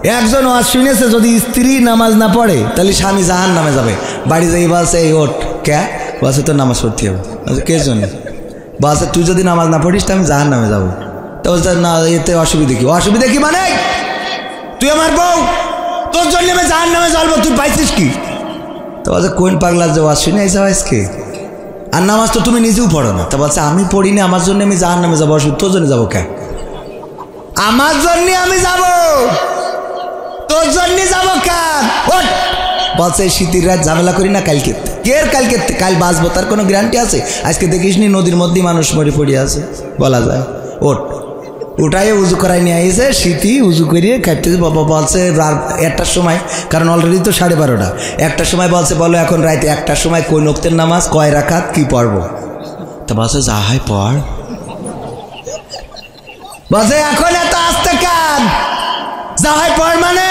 একজন ওয়াজ শুনেছে যদি স্ত্রী নামাজ না পড়ে তাহলে স্বামী জাহান্নামে যাবে। বাড়ি যাই বলছে এই ওঠ কে বলছে তোর নামাজ পড়তে হবে। কে জন্য বলছে তুই যদি নামাজ না পড়িস তো আমি জাহান্নামে যাবো। তো বলছে না এতে অসুবিধা কি? অসুবিধা কি মানে তুই আমার বউ, তোর জন্য আমি জাহান্নামে জ্বলবো, তুই পাইছিস কি? তো বলছে কোন পাগলা যে ওয়াজ শুনে আইসা আজকে, আর নামাজ তো তুমি নিজেও পড়ো না। তা বলছে আমি পড়িনি, আমার জন্য আমি জাহান্নামে যাবো, অসুবিধা তোর জন্য যাবো কে? আমার জন্য আমি যাব, তোর জন্য যাবো কেন? বলছে শীতের রাত ঝামেলা করি না, কালকে কালকে কাল বাঁচবো তার কোনো গ্যারান্টি আছে? আজকে দেখিস নি নদীর মধ্যেই মানুষ মরে পড়ে আছে, বলা যায়। ওট উঠাই উজু করাই নিয়ে আইসে, শীতই উজু করিয়ে খাইতে বাবা বলছে একটার সময়, কারণ অলরেডি তো 12:30, একটার সময় বলছে বলো এখন রাইতে একটার সময় কোন ওক্তের নামাজ কয় রাকাত কি পড়বো? তা বলছে যা হয় পড়। বলছে এখন এত আসতে কান যা হয় পড় মানে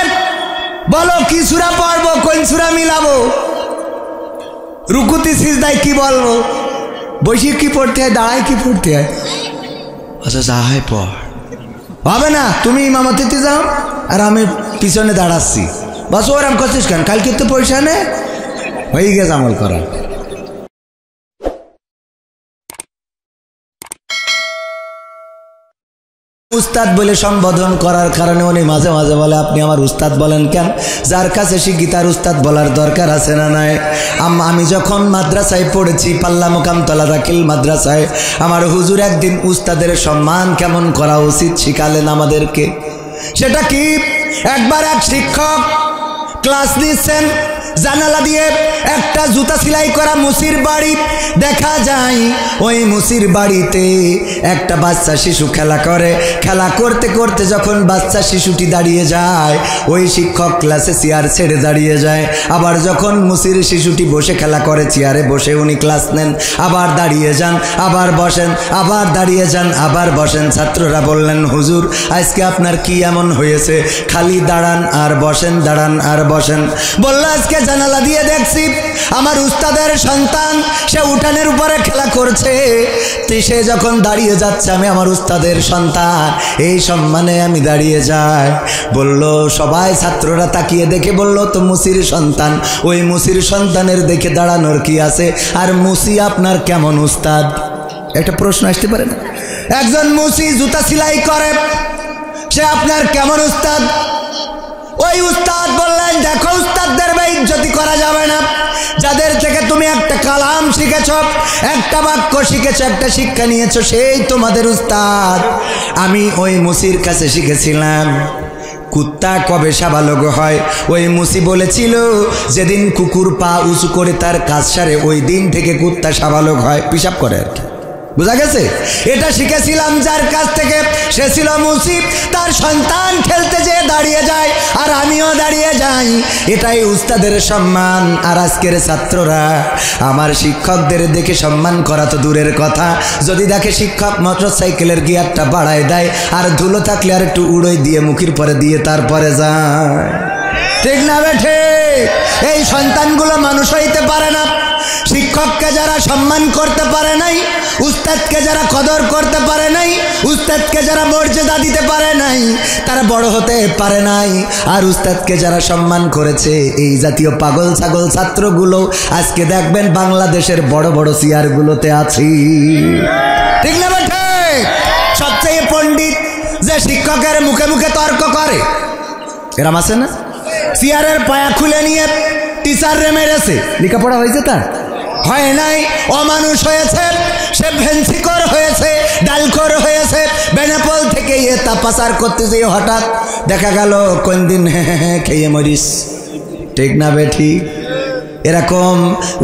বলো কি সূরা পড়বো, কোন সূরা মিলাবো, রুকুতি সিজদায় কি বলবো, বসে কি পড়তে হয়, দাঁড়ায় কি পড়তে হয়? আচ্ছা যা হয় পড়। হবে না, তুমি ইমামতিতে যাও আর আমি পিছনে দাঁড়াচ্ছি, বাস ওরাম করছিস কেন? কালকে তো পয়সা নে হয়ে গেছে আমল করা। উস্তাদ বলে সম্বোধন করার কারণে উনি মাঝে মাঝে বলে আপনি আমার উস্তাদ বলেন কেন? যার কাছে শিখি তার উস্তাদ বলার দরকার আছে না নাই? আমি যখন মাদ্রাসায় পড়েছি, পাল্লা মোকামতলা দাখিল মাদ্রাসায়, আমার হুজুর একদিন উস্তাদের সম্মান কেমন করা উচিত শিখালেন আমাদেরকে। সেটা কি, একবার এক শিক্ষক ক্লাস নিচ্ছেন, জানালা দিয়ে একটা জুতা সেলাই করা মুসির বাড়ি দেখা যায়। ওই মুসির বাড়িতে একটা বাচ্চা শিশু খেলা করে, খেলা করতে করতে যখন বাচ্চা শিশুটি দাঁড়িয়ে যায়, ওই শিক্ষক ক্লাসে চেয়ার ছেড়ে দাঁড়িয়ে যায়। আবার যখন মুসির শিশুটি বসে খেলা করে, চেয়ারে বসে উনি ক্লাস নেন, আবার দাঁড়িয়ে যান, আবার বসেন, আবার দাঁড়িয়ে যান, আবার বসেন। ছাত্ররা বললেন হুজুর আজকে আপনার কি এমন হয়েছে, খালি দাঁড়ান আর বসেন, দাঁড়ান আর বসেন। বলল আজকে জানালা দিয়ে দেখছি আমার উস্তাদের সন্তান সে উঠানের উপরে খেলা করছে, সে যখন দাঁড়িয়ে যাচ্ছে আমি আমার উস্তাদের সন্তান, এই সম্মানে আমি দাঁড়িয়ে যাই। বলল সবাই ছাত্ররা তাকিয়ে দেখে বলল তো মুসির সন্তান, ওই মুসির সন্তানের দেখে দাঁড়ানোর কি আছে, আর মুসি আপনার কেমন উস্তাদ? একটা প্রশ্ন আসতে পারে না? একজন মুসি জুতা সেলাই করে, সে আপনার কেমন উস্তাদ? ওই উস্তাদ বললেন দেখো উস্তাদদের বেইজ্জতি করা যাবে না, যাদের থেকে তুমি একটা কালাম শিখেছ, একটা বাক্য শিখেছ, একটা শিক্ষা নিয়েছো, সেই তোমাদের উস্তাদ। আমি ওই মুসির কাছে শিখেছিলাম কুত্তা কবে সাবালক হয়। ওই মুসি বলেছিল যেদিন কুকুর পা উঁচু করে তার কাজ সারে ওই দিন থেকে কুত্তা সাবালক হয়, পিশাব করে আর কি। বুঝা গেছে? এটা শিখেছিলাম যার কাছ থেকে, সে ছিল মুসিব, তার সন্তান খেলতে যেয়ে দাঁড়িয়ে যায় আর আমিও দাঁড়িয়ে যাই, এটাই উস্তাদের সম্মান। আর আজকের ছাত্ররা আমার শিক্ষকদের দেখে সম্মান করা তো দূরের কথা, যদি দেখে শিক্ষক মোটরসাইকেলের গিয়ারটা বাড়ায় দেয় আর ধুলো থাকলে আর একটু উড়োই দিয়ে মুখের পরে দিয়ে তারপরে যায়, ঠিক না বেঠে? এই সন্তানগুলো মানুষ হইতে পারে না। শিক্ষককে যারা সম্মান করতে পারে নাই, উস্তাদকে যারা কদর করতে পারে নাই, উস্তাদকে যারা মর্যাদা দিতে পারে নাই, তারা বড় হতে পারে নাই। আর উস্তাদকে যারা সম্মান করেছে, এই জাতীয় পাগল ছাগল ছাত্রগুলো আজকে দেখবেন বাংলাদেশের বড় বড় চেয়ারগুলোতে আছি, ঠিক না বেঠে? সবচেয়ে পণ্ডিত যে শিক্ষকের মুখে মুখে তর্ক করে, এরম আছে না? চেয়ারের পায়া খুলে নিয়ে টিচাররে মেরেছে, লেখাপড়া হয়েছে তার? হয় নাই, অমানুষ হয়েছে, সে ভেন্সিকর হয়েছে, ডালকর হয়েছে। বেনাপোল থেকে তা পাচার করতে যেয়ে হঠাৎ দেখা গেল কোন দিন খেয়ে মরিস, ঠিক না বেঠি? এরকম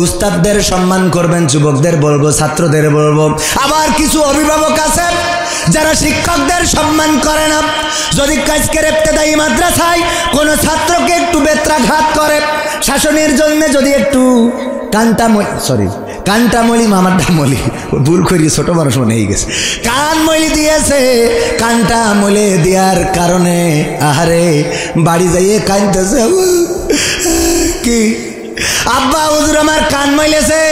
উস্তাদদের সম্মান করবেন, যুবকদের বলবো, ছাত্রদের বলবো। আবার কিছু অভিভাবক আছে যারা শিক্ষকদের সম্মান করে না। যদি কাজকের ইবতেদায়ী মাদ্রাসায় কোনো ছাত্রকে একটু বেত্রাঘাত করে, শাসনের জন্য যদি একটু কানটামলি মামারডামলি ভুল করি, ছোট মানুষ মনে হয়ে গেছে, কানমলি দিয়েছে, কানটা মলে দেওয়ার কারণে আহারে বাড়ি যাইয়ে কানতেছে, কি আব্বা হুজুর আমার কান মইলেছে।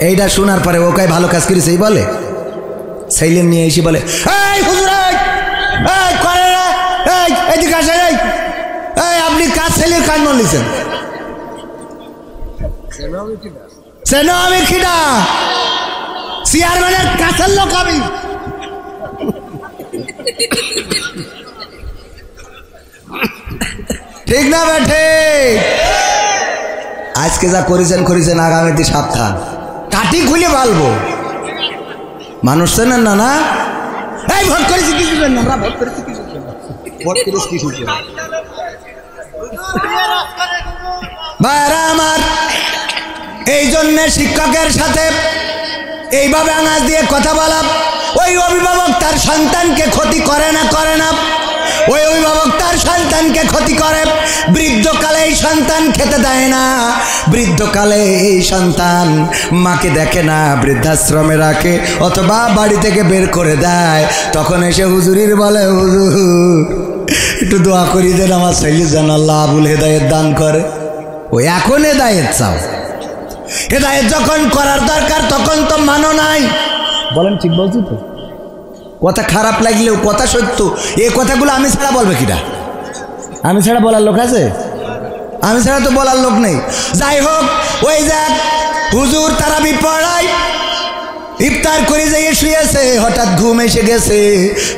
এইটা শোনার পরে ও কয় ভালো কাজ করেছে, এই বলে সাইলেন নিয়ে এসে বলে এই হুজুর এই করে না, এই এদিকে আসে, এই ছেলের কান মলিছেন সেনো আমি খিডা চেয়ারম্যানের কাছের লোক আমি ঠিক না বেঠে আজকে যা করেছেন আগামীতে সাবধান কাটি খুলে ভালবো মানুষ চেনেন না না এই ভোট করেছি কিছু না আমরা ভোট করেছি কিছু ভোট করেছি কিছু ভাইরা আমার এই জন্য শিক্ষকের সাথে এইভাবে আঙাজ দিয়ে কথা বলা ওই অভিভাবক তার সন্তানকে ক্ষতি করে না ওই অভিভাবক তার সন্তানকে ক্ষতি করে বৃদ্ধকালে এই সন্তান খেতে দেয় না বৃদ্ধকালে এই সন্তান মাকে দেখে না বৃদ্ধাশ্রমে রাখে অথবা বাড়ি থেকে বের করে দেয় তখন এসে হুজুরির বলে হুজুর একটু দোয়া করি দেন আমার ছেলে যেন আল্লাহ আবুল হেদায়েত দান করে ওই এখন হেদায়েত চাও হেদায়েত যখন করার দরকার তখন তো মানো নাই বলেন ঠিক বলছি তো কথা খারাপ লাগলেও কথা সত্য এই কথাগুলো আমি ছাড়া বলবে কিনা আমি ছাড়া বলার লোক আছে আমি ছাড়া তো বলার লোক নেই যাই হোক ওই যাক হুজুর তারাবি পড়াই ইফতার করে যাইয়ে শুয়েছে হঠাৎ ঘুম এসে গেছে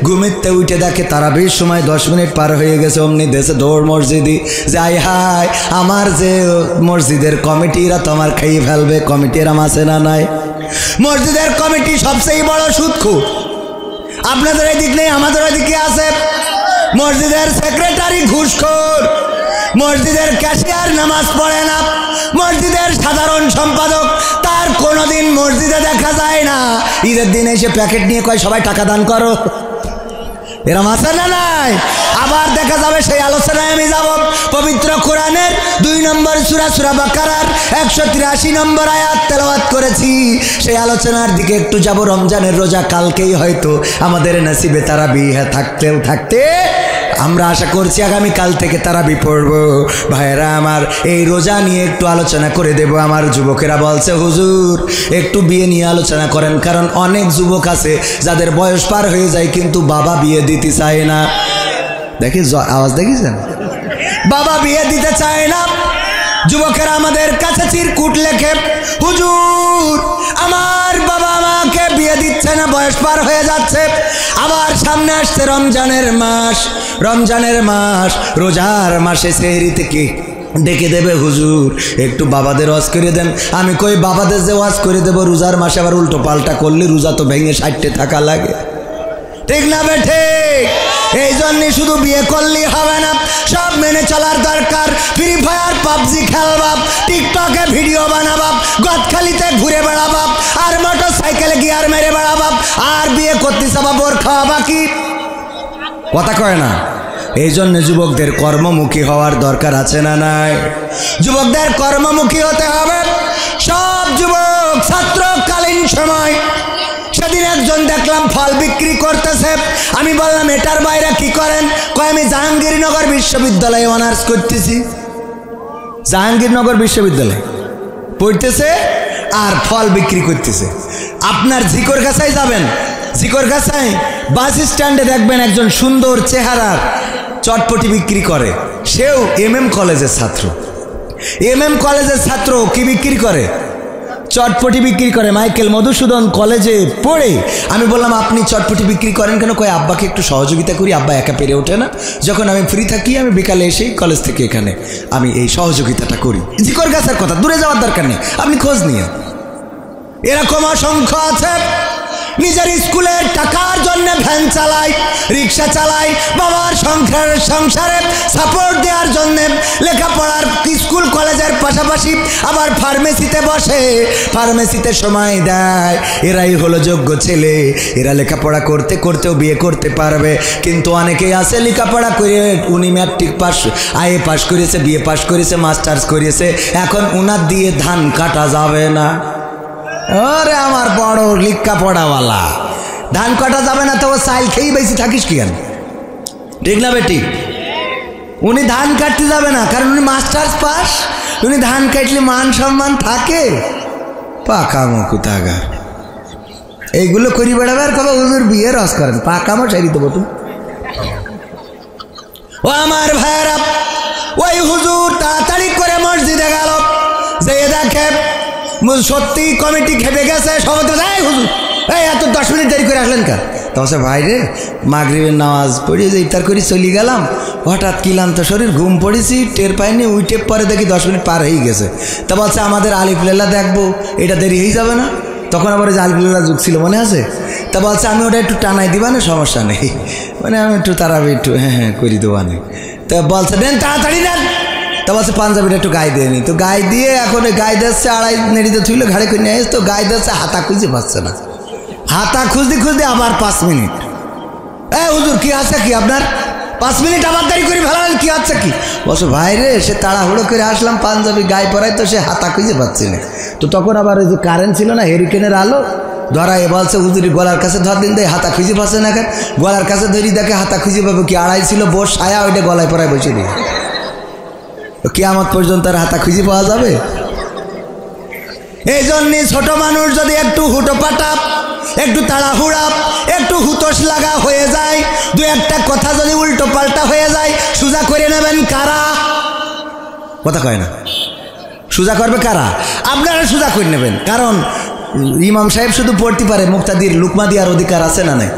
ঘুমিতে উঠে দেখে তারাবির সময় 10 মিনিট পার হয়ে গেছে অমনি দেশে দৌড় মসজিদি যাই হায় আমার যে মসজিদের কমিটিরা তো আমার খেয়ে ফেলবে কমিটিরা মাসে না নাই মসজিদের কমিটি সবচেয়ে বড় সুদখোর আপনাদের এই দিক নেই আমাদের ওই দিকে আছে মসজিদের সেক্রেটারি ঘুষখোর মসজিদের ক্যাশিয়ার নামাজ পড়ে না মসজিদের সাধারণ সম্পাদক তার কোনোদিন মসজিদে দেখা যায় না ঈদের দিন এসে প্যাকেট নিয়ে কয় সবাই টাকা দান করো এরম আছে না নাই আবার দেখা যাবে সেই আলোচনায় আমি যাব পবিত্র কোরআনের 2 নম্বর সূরা সূরা বাকারার 183 নম্বর আয়াত তেলাওয়াত করেছি সেই আলোচনার দিকে একটু যাব রমজানের রোজা কালকেই হয়তো আমাদের নসিবে তারাবি থাকতে আমরা আশা করছি আগামী কাল থেকে তারাবি পড়ব ভাইরা আমার এই রোজা নিয়ে একটু আলোচনা করে দেব আমার যুবকেরা বলছে হুজুর একটু বিয়ে নিয়ে আলোচনা করেন কারণ অনেক যুবক আছে যাদের বয়স পার হয়ে যায় কিন্তু বাবা বিয়ে দিতে চায় না দেখি আওয়াজ দেখেছেন বাবা বিয়ে দিতে চায় না যুবকেরা আমাদের কাছে চিরকুট লেখে হুজুর আমার বাবা আমাকে বিয়ে দিচ্ছে না বয়স পার হয়ে যাচ্ছে আবার সামনে আসছে রমজানের মাস রোজার মাসে সেহরি থেকে ডেকে দেবে হুজুর একটু বাবাদের ওয়াজ করে দেন আমি কই বাবাদের যে ওয়াজ করে দেবো রোজার মাসে আবার উল্টো পাল্টা করলে রোজা তো ভেঙে 60 টাকা লাগে ঠিক না বেঠে এই জন্য শুধু বিয়ে করলেই হবে না সব মেনে চলার দরকার ফ্রি ফায়ার পাবজি খেলবাব টিকটকে ভিডিও বানাবাব গদখালিতে ঘুরে বেড়াবাব আর মোটর সাইকেলে গিয়ার মেরে বেড়াবাব আর বিয়ে করতে যাবা বোর খাওয়া বাকি কথা কয় না এই জন্য যুবকদের কর্মমুখী হওয়ার দরকার আছে না নাই যুবকদের কর্মমুখী হতে হবে সব যুবক ছাত্রকালীন সময় সেদিন একজন দেখলাম ফল বিক্রি করতেছে আমি বললাম এটার বাইরে কি করেন কয় আমি জাহাঙ্গীরনগর বিশ্ববিদ্যালয়ে অনার্স করতেছি জাহাঙ্গীরনগর বিশ্ববিদ্যালয়ে পড়তেছে আর ফল বিক্রি করতেছে আপনার ঝিকরগাছায় যাবেন ঝিকরগাছায় বাস স্ট্যান্ডে দেখবেন একজন সুন্দর চেহারার চটপটি বিক্রি করে সেও কলেজের ছাত্র কি বিক্রি করে চটপটি বিক্রি করে মাইকেল মধুসূদন কলেজে পড়ে আমি বললাম আপনি চটপটি বিক্রি করেন কেন কয় আব্বাকে একটু সহযোগিতা করি আব্বা একা পেরে ওঠে না যখন আমি ফ্রি থাকি আমি বিকালে এসেই কলেজ থেকে এখানে আমি এই সহযোগিতাটা করি ঝিকরগাছার কথা দূরে যাওয়ার দরকার নেই আপনি খোঁজ নিয়ে এরকম অসংখ্য আছে নিজের স্কুলের টাকার জন্য ভ্যান চালায় রিক্সা চালায় বাবার সংসারে সাপোর্ট দেওয়ার জন্য লেখাপড়ার স্কুল কলেজের পাশাপাশি আবার ফার্মেসিতে বসে ফার্মেসিতে সময় দেয় এরাই হলো যোগ্য ছেলে এরা লেখাপড়া করতে করতেও বিয়ে করতে পারবে কিন্তু অনেকেই আছে লেখাপড়া করে উনি ম্যাট্রিক পাস আইএ পাস করেছে বিএ পাস করেছে মাস্টার্স করেছে এখন উনার দিয়ে ধান কাটা যাবে না আরে আমার বড় লিখা পড়াওয়ালা ধান কাটা যাবে না তো চাইল খেয়েই বেশি থাকিস কি কেন ঠিক না বেটি উনি ধান কাটতে যাবে না কারণ উনি মাস্টার্স পাস উনি ধান কাটলে মান সম্মান থাকে পাকামো কোথাকার এইগুলো করি বেড়াবে আর কবে হুজুর বিয়ে রস করেন পাকামো সারি দেবো তুমি ও আমার ভাইয়েরা ওই হুজুর তাড়াতাড়ি করে মসজিদে গেল, যে দেখে সত্যি কমিটি খেপে গেছে। সভাপতি এই হুজুর এই এত 10 মিনিট দেরি করে আসলেন কেন? তো বলছে ভাই রে মাগরিবের নামাজ পড়িয়ে যে ইফতার করে চলে গেলাম, হঠাৎ ক্লান্ত শরীর ঘুম পড়েছি, টের পাইনি, উইটে পরে দেখি 10 মিনিট পার হয়ে গেছে। তা বলছে আমাদের আলিফ লাইলা দেখবো, এটা দেরি হয়ে যাবে না? তখন আবার যে আলিফ লাইলা যুগ ছিল মনে আছে? তা বলছে আমি ওটা একটু টানাই দিবা না, সমস্যা নেই, মানে আমি একটু তারাবি একটু হ্যাঁ করি দেওয়া নেই। তা বলছে দেন তাড়াতাড়ি দেন। তা বলছে পাঞ্জাবিটা একটু গায়ে দিয়ে নি। তো গায়ে দিয়ে এখন গায়ে দিচ্ছে, আড়াই নেড়িতে থুইল ঘাড়ে করে নিয়ে তো গায়ে দিচ্ছে, হাতা খুঁজে পাচ্ছে না। হাতা খুঁজতে খুঁজতে আবার 5 মিনিট। হুজুর কি আছে কি আপনার? 5 মিনিট আবার দেরি করে ফেলালেন, কি আছে কি? বলছো ভাই রে সে তাড়াহুড়ো করে আসলাম, পাঞ্জাবি গায়ে পরাই তো সে হাতা খুঁজে পাচ্ছে না। তো তখন আবার ওই যে কারেন্ট ছিল না, হেরিকেনের আলো ধরাই বলছে হুজুরি গলার কাছে ধর দিন দেয়, হাতা খুঁজে পাচ্ছে না কেন? গলার কাছে ধরি দেখে হাতা খুঁজে পাবো কি? আড়াই ছিল বোর সায়া, ওইটা গলায় পরায় বসে দিয়ে কিয়ামত পর্যন্ত আর হাতা খুঁজে পাওয়া যাবে? এই জন্যে ছোট মানুষ যদি একটু হুটোপাটা, একটু তাড়াহুড়া, একটু হুতোষ লাগা হয়ে যায়, 2-1টা কথা যদি উল্টো পাল্টা হয়ে যায়, সোজা করে নেবেন কারা? কথা কয় না, সোজা করবে কারা? আপনারা সোজা করে নেবেন। কারণ ইমাম সাহেব শুধু পড়তে পারে, মুক্তাদির লুকমা দিয়ার অধিকার আছে না নাই?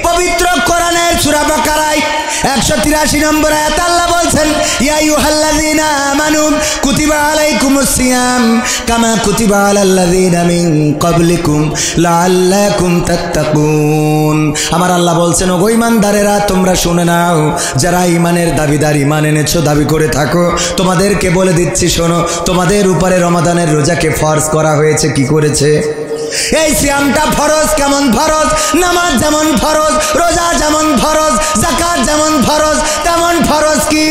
পবিত্র কোরআনের সূরা বাকারায় 183 নম্বর আয়াত আল্লাহ বলছেন, ইয়া আইয়ুহাল্লাযীনা আমানু কুতিবা আলাইকুমুস সিয়াম কামা কুতিবা আলাল্লাযীনা মিন ক্বাবলিকুম লাআল্লাকুম তাত্তাকুন। আমার আল্লাহ বলছেন, ও ঈমানদারেরা তোমরা শুনে নাও, যারা ঈমানের দাবিদার, ঈমান এনেছো, দাবি করে থাকো, তোমাদেরকে বলে দিচ্ছি শোনো, তোমাদের উপরে রমাদানের রোজাকে ফরজ করা হয়েছে। কি করেছে? এই সিয়ামটা ফরজ। কেমন ফরজ? নামাজ যেমন ফরজ, রোজা যেমন ফরজ, যাকাত যেমন ফরজ, তেমন ফরজ কি?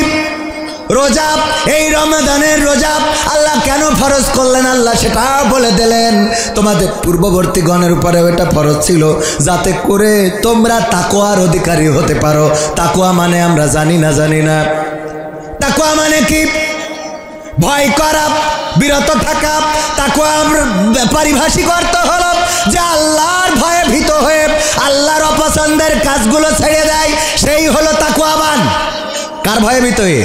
রোজা। এই রমাদানের রোজা আল্লাহ কেন ফরজ করলেন আল্লাহ সেটাও বলে দিলেন। তোমাদের পূর্ববর্তী গণের উপরে এটা ফরজ ছিল যাতে করে তোমরা তাকওয়ার অধিকারী হতে পারো। তাকওয়া মানে আমরা জানি না। তাকওয়া মানে কি? ভয় করা, বিরত থাকা। তাকওয়া পারিভাষিক অর্থ হলো যে আল্লাহর ভয়ে ভীত হয়ে আল্লাহর অপছন্দের কাজগুলো ছেড়ে দেয়, সেই হলো তাকওয়াবান। কার ভয়ে ভীত হয়ে?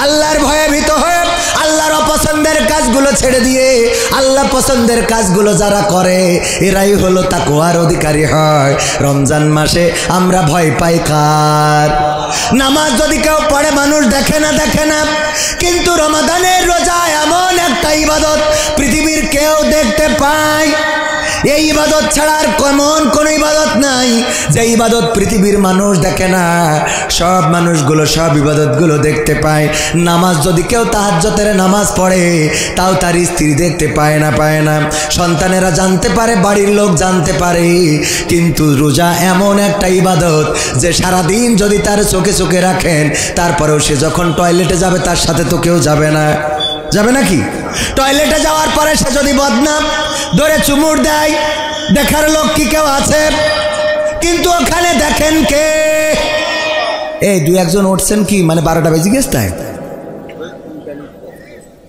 আল্লাহর ভয়ে ভীত হয়ে আল্লাহর অপছন্দের কাজগুলো ছেড়ে দিয়ে আল্লাহ পছন্দের কাজগুলো যারা করে এরাই হলো তাকওয়ার অধিকারী হয়। রমজান মাসে আমরা ভয় পাই কার? নামাজ যদি কেউ পড়ে মানুষ দেখে না, কিন্তু রমাদানের রোজা এমন একটা ইবাদত পৃথিবীর কেউ দেখতে পায়। এই ইবাদত ছাড়া আর এমন কোনো ইবাদত নাই যে ইবাদত পৃথিবীর মানুষ দেখে না। সব মানুষগুলো সব ইবাদতগুলো দেখতে পায়। নামাজ যদি কেউ তাহাজ্জুদের নামাজ পড়ে তাও তার স্ত্রী দেখতে পায় না, সন্তানেরা জানতে পারে, বাড়ির লোক জানতে পারে, কিন্তু রোজা এমন একটা ইবাদত যে সারাদিন যদি তার চোখে রাখেন তারপরেও সে যখন টয়লেটে যাবে তার সাথে তো কেউ যাবে নাকি? টয়লেটে যাওয়ার পরে সে যদি বদনাম ধরে চুমুর দেয়, দেখার লোক কি কেউ আছে? কিন্তু ওখানে দেখেন কে? এই 2-1 জন উঠছেন কি মানে 12টা বেজে গেছে তাই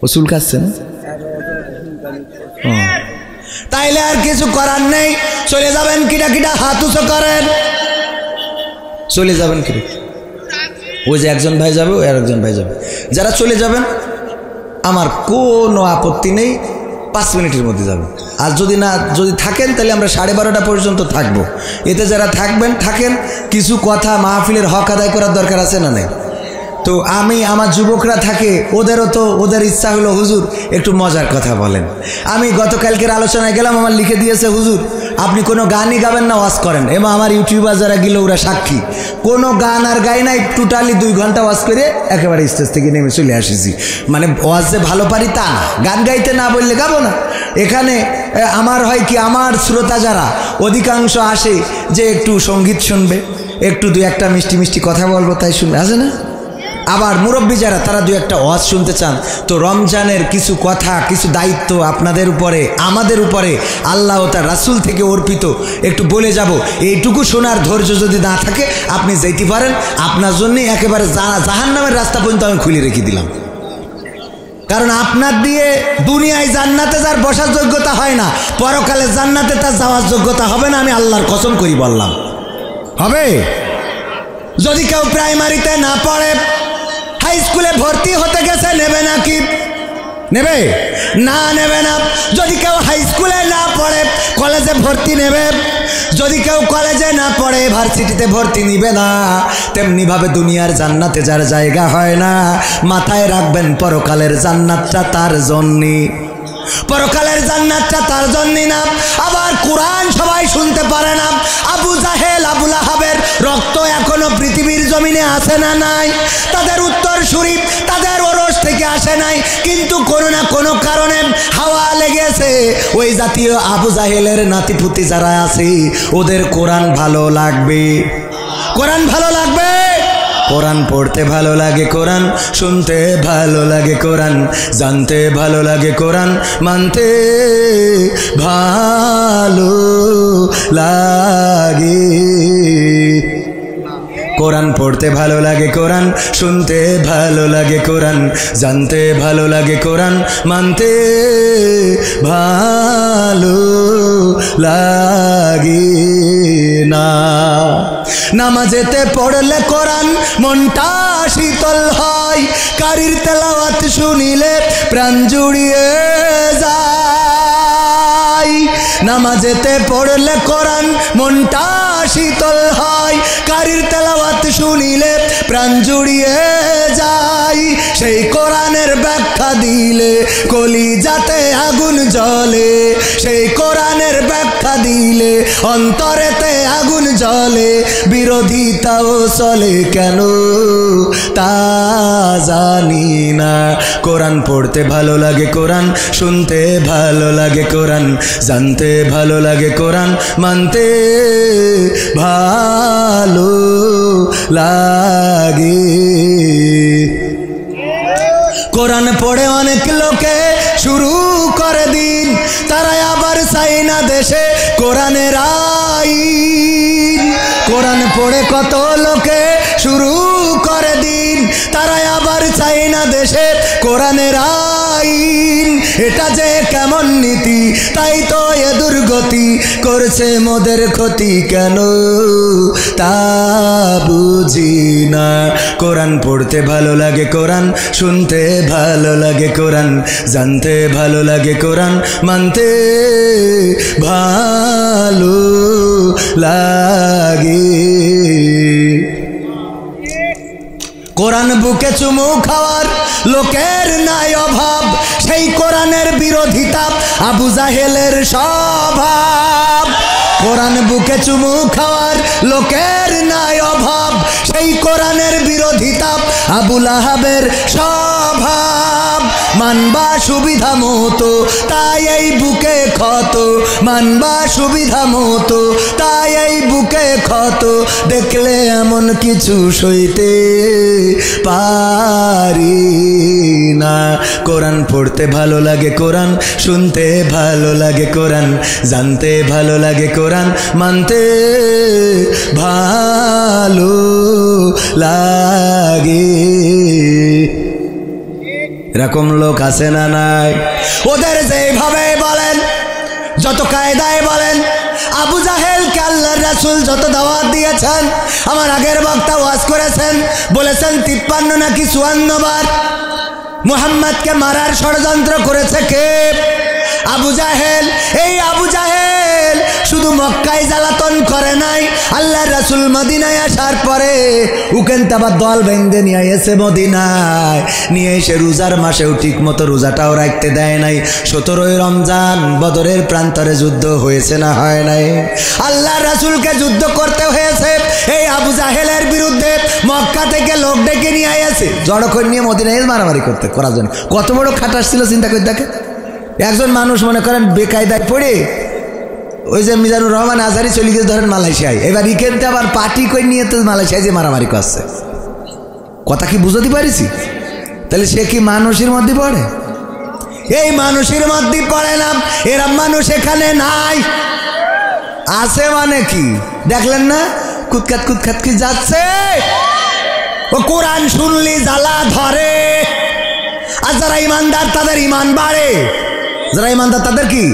ও চুল কাটছেন। তাইলে আর কিছু করার নেই, চলে যাবেন কিটা হাত উঁচু করেন, চলে যাবেন কিটা। ওই যে একজন ভাই যাবে, ওই আরেকজন ভাই যাবে। যারা চলে যাবেন আমার কোনো আপত্তি নেই, 5 মিনিটের মধ্যে যাবেন। আর যদি থাকেন তাহলে আমরা 12:30 পর্যন্ত থাকবো। এতে যারা থাকবেন থাকেন, কিছু কথা মাহফিলের হক আদায় করার দরকার আছে না নেই? তো আমার যুবকরা থাকে, ওদের ইচ্ছা হলো হুজুর একটু মজার কথা বলেন। আমি গতকালকের আলোচনায় গেলাম, আমার লিখে দিয়েছে হুজুর আপনি কোনো গানই গাবেন না, ওয়াজ করেন। এবং আমার ইউটিউবার যারা গেল ওরা সাক্ষী, কোনো গান আর গাই নাই, টোটালি 2 ঘন্টা ওয়াজ করে একেবারে স্টেজ থেকে নেমে চলে আসিছি। মানে ওয়াজ যে ভালো পারি তা না, গান গাইতে না বললে গাবো না। এখানে আমার হয় কি, আমার শ্রোতা যারা অধিকাংশ আসে যে একটু সঙ্গীত শুনবে, একটু 2-1টা মিষ্টি কথা বলবো তাই শুনবে, আছে না? আবার মুরব্বী যারা তারা 2-1টা ওয়াজ শুনতে চান। তো রমজানের কিছু কথা, কিছু দায়িত্ব আপনাদের উপরে, আমাদের উপরে আল্লাহ ও তার রাসূল থেকে অর্পিত, একটু বলে যাব। এইটুকু শোনার ধৈর্য যদি না থাকে আপনি যেতে পারেন, আপনার জন্যই একেবারে জাহান্নামের রাস্তা পর্যন্ত আমি খুলে রেখে দিলাম। কারণ আপনার দিয়ে দুনিয়ায় জান্নাতে যার বসার যোগ্যতা হয় না, পরকালে জান্নাতে তার যাওয়ার যোগ্যতা হবে না। আমি আল্লাহর কসম করি বললাম হবে। যদি কেউ প্রাইমারিতে না পড়ে, হাই স্কুলে ভর্তি হতে নেবে নাকি? নেবে না? নেবে না। যদি কেউ হাই স্কুলে না পড়ে কলেজে ভর্তি নেবে, যদি কেউ কলেজে না পড়ে ভার্সিটিতে ভর্তি নিবে না। তেমনিভাবে দুনিয়ার জান্নাতে যার জায়গা হয় না, মাথায় রাখবেন পরকালের জান্নাতটা তার জন্যই, পরকালের জান্নাতটা তার জন্যই না। আবার কোরআন সবাই শুনতে পারে না। আবু জাহেল আবু লাহাবের রক্ত এখনো পৃথিবীর জমিনে আছে না নাই? তাদের উত্তরসূরি তাদের ওরস থেকে আসে নাই, কিন্তু কোনো না কোনো কারণে হাওয়া লেগেছে। ওই জাতীয় আবু জাহেলের নাতিপুতি যারা আছে ওদের কোরআন ভালো লাগবে, কোরআন ভালো লাগবে। কোরআন পড়তে ভালো লাগে, কোরআন শুনতে ভালো লাগে, কোরআন জানতে ভালো লাগে, কোরআন মানতে ভালো লাগে। কোরআন পড়তে ভালো লাগে, কোরআন শুনতে ভালো লাগে, কোরআন জানতে ভালো লাগে, কোরআন মানতে ভালো লাগে না। নামাজেতে পড়লে কোরআন মনটা শীতল হয়, কারির তেলাওয়াত শুনিলে প্রাণ জুড়িয়ে যায়। নামাজেতে পড়লে কোরআন মনটা শীতল হয়, কারির তেলাওয়াত শুনিলে প্রাণ জুড়িয়ে যায়। সেই কোরআনের ব্যাখ্যা দিলে কলিজাতে আগুন জ্বলে, সেই কোরআনের ব্যাখ্যা দিলে অন্তরেতে আগুন জ্বলে। বিরোধিতাও চলে কেন তা জানি না। কোরআন পড়তে ভালো লাগে, কোরআন শুনতে ভালো লাগে, কোরআন জানতে ভালো লাগে, কোরআন মানতে ভালো লাগে। কোরআন পড়ে অনেক লোকে শুরু করে দিন, তারা আবার চাই না দেশে কোরআনের আইন। কোরআন পড়ে কত লোকে শুরু করে দিন, তারা আবার চাই না দেশে কোরআনের আইন। এটা যে কেমন নীতি, তাই তো এ দুর্গতি করছে মোদের ক্ষতি কেন তা বুঝি না। কোরআন পড়তে ভালো লাগে, কোরআন শুনতে ভালো লাগে, কোরআন জানতে ভালো লাগে, কোরআন মানতে ভালো লাগে। কোরআন বুকে চুমু খাওয়ার লোকের নাই অভাব, সেই কোরআনের বিরোধিতা আবু জাহেলের স্বভাব। কোরআন বুকে চুমু খাওয়ার লোকের নাই অভাব, সেই কোরআনের বিরোধিতা আবু লাহাবের স্বভাব। মানবা সুবিধা মতো তাই এই বুকে ক্ষত, মানবা সুবিধা মতো তাই এই বুকে ক্ষত। দেখলে এমন কিছু সইতে পারি না। কোরআন পড়তে ভালো লাগে, কোরআন শুনতে ভালো লাগে, কোরআন জানতে ভালো লাগে, কোরআন মানতে ভালো লাগে। এরকম লোক আছে না নাই? ওদের যেভাবে বলেন, যত কায়দায় বলেন, আবু জাহেলকে আল্লাহর রাসূল যত দাওয়াত দিয়েছেন, আমার আগের বক্তা ওয়াজ করেছেন, বলেছেন 53 নাকি 54 বার মুহাম্মদকে মারার ষড়যন্ত্র করেছে কে? আবু জাহেল। এই আবু জাহেল শুধু মক্কায় জ্বালাতন করে নাই, আল্লাহর রাসূল মদিনায় আসার পরে উকেন তাবার দল বেঁধে নিয়ে এসে মদিনায় নিয়ে এসে রোজার মাসেও ঠিক মতো রোজাটাও রাখতে দেয় নাই। 17ই রমজান বদরের প্রান্তরে যুদ্ধ হয়েছে না হয় নাই? আল্লাহর রাসূলকে যুদ্ধ করতে হয়েছে এই আবু জাহেলের বিরুদ্ধে। মক্কা থেকে লোক ডেকে নিয়ে আসে জড়খন নিয়ে মদিনায় মারামারি করতে করার জন্য। কত বড় খাটাস ছিল চিন্তা করে দেখে। একজন মানুষ মনে করেন বেকায়দায় পড়ে ওই যে মিজানুর রহমান আজহারি চলে গেছে ধরেন মালয়েশিয়ায়, এবার ইকেনতে আবার পার্টি করে নিয়ে তো মালয়েশিয়ায় যে মারামারি করছে। কথা কি বুঝতে পারিছি? তাহলে সে কি মানুষের মধ্যে পড়ে? এই মানুষের মধ্যে পড়ে না, এরা মানুষ এখানে নাই। আছে মানে কি দেখলেন না? কুতকাত কুতকাত কি যাচ্ছে। ও কোরআন শুনলি জ্বালা ধরে, আর যারা ইমানদার তাদের ইমান বাড়ে। যারা ইমানদার তাদের কি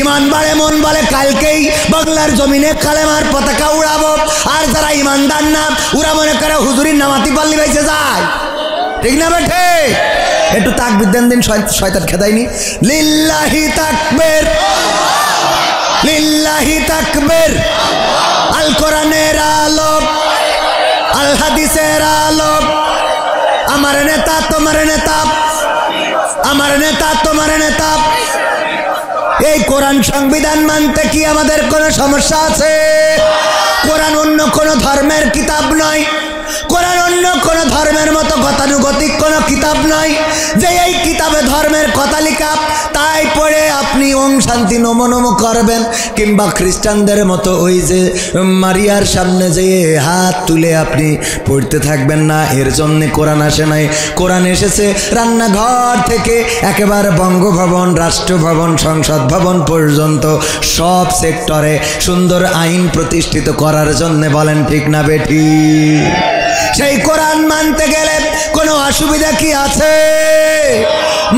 ইমান বাড়ে, মন বলে কালকেই বাংলার জমিনে কালেমার পতাকা উড়াবো। আর যারা ইমানদার না, ওরা মনে করে হুজুরির নামাতি পাল্লি বাইছে যায়। ঠিক না বেঠে? একটু তাকবীর দেন দিন, শয়তান খেদায়নি। লিল্লাহি তাকবীর, লিল্লাহি তাকবীর। আল কোরআনের আলো, আল হাদিসের আলো। আমার নেতা তোমার নেতা, আমার নেতা তোমার নেতা। এই কোরআন সংবিধান মানতে কি আমাদের কোনো সমস্যা আছে? কোরআন অন্য কোনো ধর্মের কিতাব নয়, কোরআন অন্য কোনো ধর্মের মতো গতানুগতিক কোনো কিতাব নয় যে এই কিতাবে ধর্মের কথা লেখা তাই পড়ে আপনি ওম শান্তি নমো নমো করবেন, কিংবা খ্রিস্টানদের মতো ওই যে মারিয়ার সামনে যেয়ে হাত তুলে আপনি পড়তে থাকবেন না। এর জন্যে কোরআন আসে নাই। কোরআন এসেছে রান্নাঘর থেকে একেবারে বঙ্গভবন, রাষ্ট্রভবন, সংসদ ভবন পর্যন্ত সব সেক্টরে সুন্দর আইন প্রতিষ্ঠিত করার জন্যে। বলেন ঠিক না বেঠি? সেই কোরআন মানতে গেলে কোনো অসুবিধা কি আছে?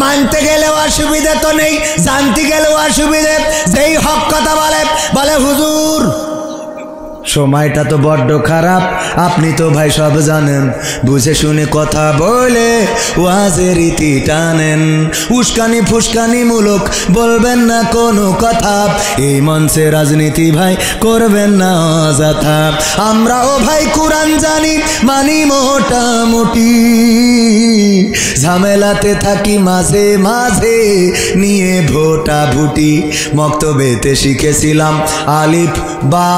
মানতে গেলেও অসুবিধা তো নেই, জানতে গেলেও অসুবিধে। যেই হক কথা বলে হুজুর সময়টা তো বড্ড খারাপ, আপনি তো ভাই সব জানেন, বুঝে শুনে কথা বলে ওয়াজের রীতি টানেন। উস্কানি ফুসকানি মূলক বলবেন না কোনো কথা, এই মঞ্চে রাজনীতি ভাই করবেন না অযথা। আমরাও ভাই কোরআন জানি, মানি মোটামুটি, ঝামেলাতে থাকি মাঝে মাঝে নিয়ে ভোটা ভুটি। মক্তবেতে শিখেছিলাম আলিফ বা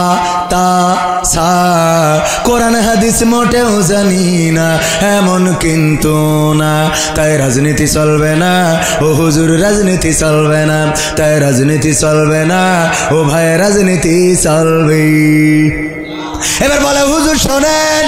তা সা, কোরআন হাদিস মোটেও জানি না এমন কিন্তু না। তাই রাজনীতি চলবে না ও হুজুর, রাজনীতি চলবে না, তাই রাজনীতি চলবে না ও ভাই, রাজনীতি চলবে। এবার বলে হুজুর শোনেন,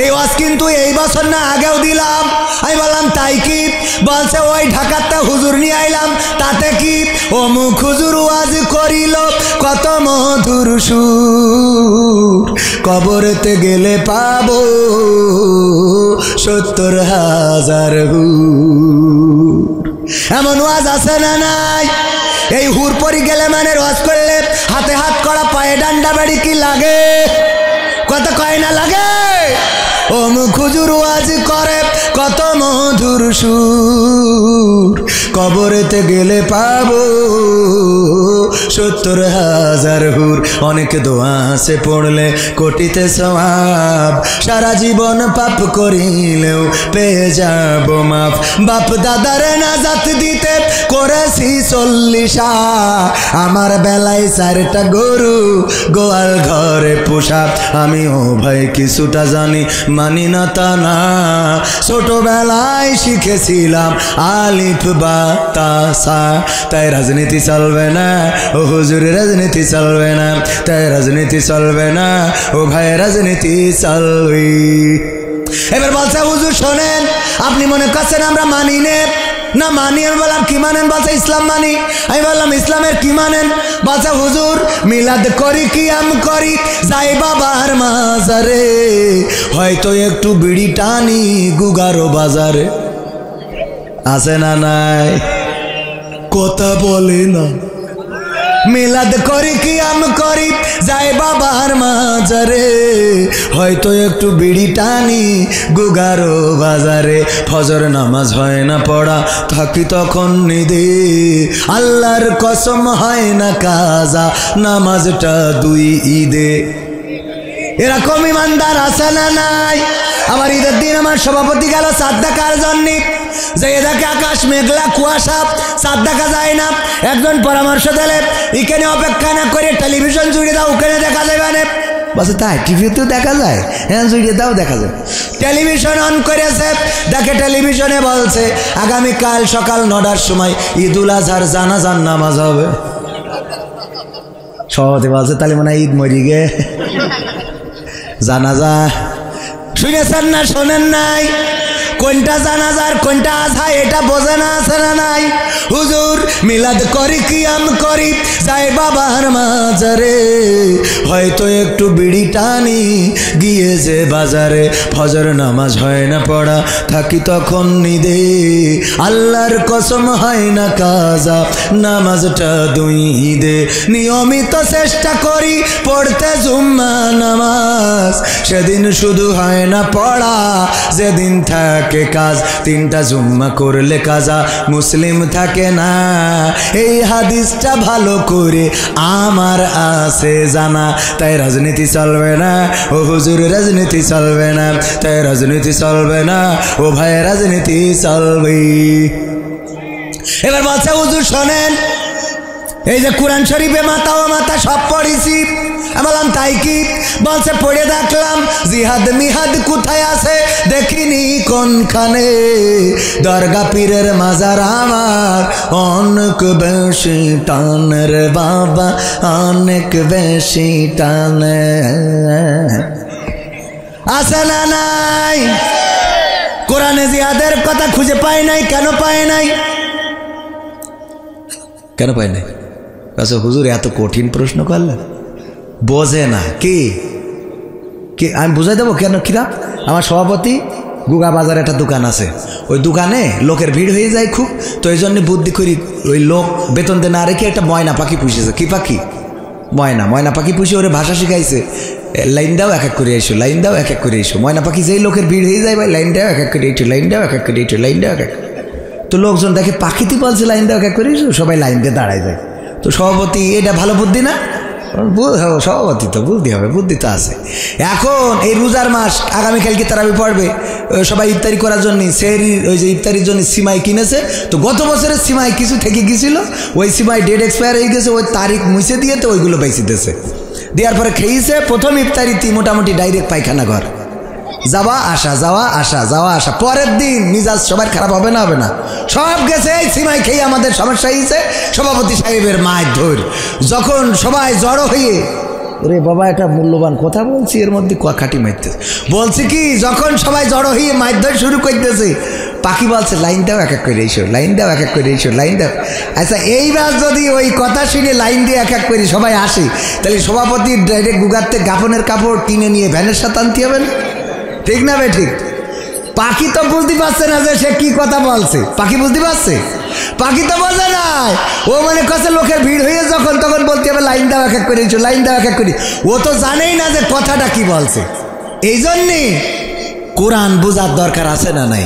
এই ওয়াজ কিন্তু এই বছর না আগেও দিলাম। আমি বললাম তাই কি? বলছে ওই ঢাকাতে হুজুর নিয়ে আইলাম, তাতে কি? অমুক হুজুর ওয়াজ করিল কত মধুর সুর, কবরেতে গেলে পাবো ৭০,০০০ হুর। এমন ওয়াজ আছে না নাই? এই হুর পরি গেলে মানে ওয়াজ করলে হাতে হাত করা, পায়ে ডান্ডা বাড়ি কি লাগে? কত কয় না লাগে? অমুক হুজুর ওয়াজ করে কত মধুর সুর, কবরেতে গেলে পাবো ৭০,০০০ হুর। অনেক দোয়া আছে পড়লে কোটিতে সওয়াব, সারা জীবন পাপ করিলেও পেয়ে যাব মাফ। বাপ দাদারে নাজাত দিতে করেছি ৪০, আমার বেলায় ৪টা গরু গোয়াল ঘরে পোষা। আমিও ভাই কিছুটা জানি, মানি না তা না, ছোটবেলায় শিখেছিলাম আলিফ বা তা সা। তাই রাজনীতি চলবে না ও হুজুর, রাজনীতি চলবে না, তাই রাজনীতি চলবে না ও ভাই, রাজনীতি চলবে। এবার বলছে হুজুর শোনেন, আপনি মনে করছেন আমরা মানি না মানি? আমি বললাম কি মানেন? বলছে ইসলাম মানি। আমি বললাম ইসলামের কি মানেন? বলছে হুজুর মিলাদ করি, কিয়াম করি, যাই বাবার মাজারে, হয়তো একটু বিড়ি টানি গুগারো বাজারে। আছে না নাই? কথা বলে না। মিলাদ করি, কিয়াম করি, যাই বাবার মাজারে, হয়তো একটু বিড়ি টানি গুগারো বাজারে। ফজর নামাজ হয় না পড়া, থাকি তখন নিদে, আল্লাহর কসম হয় না কাজা, নামাজটা 2 ঈদে। এরকম ইমানদার আছে না নাই? আমার ঈদের দিন আমার সভাপতি গেল চাঁদ দেখার জন্য, যে দেখে আকাশ মেঘলা কুয়াশা, চাঁদ দেখা যায় না। একজন পরামর্শ দিলে এখানে অপেক্ষা না করে টেলিভিশন জুড়ে দাও, ওখানে দেখা যাবে না। বলছে তাই? টিভিতেও দেখা যায়? হ্যাঁ জুড়ে দাও, দেখা যায়। টেলিভিশন অন করেছে, দেখে টেলিভিশনে বলছে আগামীকাল সকাল 9টার সময় ঈদুল আজহার জানাজার নামাজ হবে। সভাপতি বলছে তাহলে মনে হয় ঈদ মরি গে, জানাজা। শুনেছেন না শোনেন নাই? কোনটা জানাজার কোনটা আজহা এটা বোঝে না, আছে না নাই? হুজুর মিলাদ করি, কিয়াম করি, যাই বাবার মাজারে, হয়তো একটু বিড়ি টানি গিয়েছে বাজারে। ফজর নামাজ হয় না পড়া, থাকি তখন নিদে, আল্লাহর কসম হয় না কাজা, নামাজটা 2 ঈদে। নিয়মিত চেষ্টা করি পড়তে জুম্মা নামাজ, সেদিন শুধু হয় না পড়া, যেদিন থাকে থাকে কাজ, 3টা জুম্মা করলে কাজা মুসলিম থাকে না। এই হাদিসটা ভালো করে আমার আছে জানা, তাই রাজনীতি চলবে না ও হুজুর, রাজনীতি চলবে না, তাই রাজনীতি চলবে না ও ভাই, রাজনীতি চলবে। এবার বলছে হুজুর শোনেন, এই যে কোরআন শরীফে মাথা ও মাথা সব পড়েছি। আমি বললাম তাই কি? বলছে পড়ে দেখলাম জিহাদ মিহাদ কোথায় আছে দেখিনি কোনখানে, দরগা পীরের মাজার আমার অনেক বেশি টানের বাবা, অনেক বেশি টানে। আছে না নাই? কোরআনে জিহাদের কথা খুঁজে পাই নাই। কেন পাই নাই? কেন পাই নাই? আচ্ছা হুজুর এত কঠিন প্রশ্ন করলেন, বোঝে না কি? আমি বুঝাই দেবো কেন কিরা। আমার সভাপতি গুগা বাজারে একটা দোকান আছে, ওই দোকানে লোকের ভিড় হয়ে যায় খুব, তো এই জন্য বুদ্ধি করি ওই লোক বেতন দিয়ে না রেখে একটা ময়না পাখি পুষেছে। কি পাখি? ময়না পাখি পুষে ওরে ভাষা শিখাইছে, লাইন দাও এক এক করে এসো, লাইন দাও এক এক করে এসো। ময়না পাখি যেই লোকের ভিড় হয়ে যায় ভাই, লাইন দাও এক এক করে এসো, লাইন দাও এক এক করে এসো, লাইন দাও এক এক। তো লোকজন দেখে পাখিতে বলছে লাইন দাও এক এক করে এসো, সবাই লাইন দিয়ে দাঁড়ায় যায়। তো সভাপতি এটা ভালো বুদ্ধি না? সভাপতি তো বুদ্ধি হবে, বুদ্ধি তো আছে। এখন এই রোজার মাস, আগামীকালকে তারাবি পড়বে, সবাই ইফতারি করার জন্য সেহরির ওই যে ইফতারির জন্য সিমাই কিনেছে। তো গত বছরের সিমাই কিছু থেকে গেছিল, ওই সিমাই ডেট এক্সপায়ার হয়ে গেছে, ওই তারিখ মুছে দিয়ে তো ওইগুলো বেঁচে দিয়েছে। দেওয়ার পরে খেয়েছে, প্রথম ইফতারিতে মোটামুটি ডাইরেক্ট পায়খানা ঘর, যাওয়া আসা যাওয়া আসা যাওয়া আসা। পরের দিন মিজাজ সবার খারাপ হবে না? হবে না? সব গেছে এই সিমাই খেয়ে আমাদের সমস্যা হয়েছে। সভাপতি সাহেবের মায়ের ধর যখন সবাই জড়ো হয়ে, ওরে বাবা একটা মূল্যবান কথা বলছি, এর মধ্যে খাটি মারতেছে। বলছি কি, যখন সবাই জড়ো হয়ে মায়ের ধর শুরু করতেছে, পাখি বলছে লাইন দাও এক এক করে এসো, লাইন দাও এক এক করে এসো, লাইন দাও। আচ্ছা এইবার যদি ওই কথা শুনে লাইন দিয়ে এক এক করে সবাই আসে, তাহলে সভাপতির ডাইরেক্ট গুগাতে গাফনের কাপড় কিনে নিয়ে ভ্যানের সাথে আনতে হবে না? ঠিক না বে ঠিক? পাখি তো বুঝতে পারছে না যে সে কি কথা বলছে। পাখি বুঝতে পারছে? পাখি তো বোঝে নাই। ও মানে কাছে লোকের ভিড় হয়ে যখন তখন বলতে হবে লাইন দাও এক এক করে, লাইন দাও এক এক করে। ও তো জানেই না যে কথাটা কি বলছে। এই জন্যে কোরআন বোঝার দরকার আছে না নাই?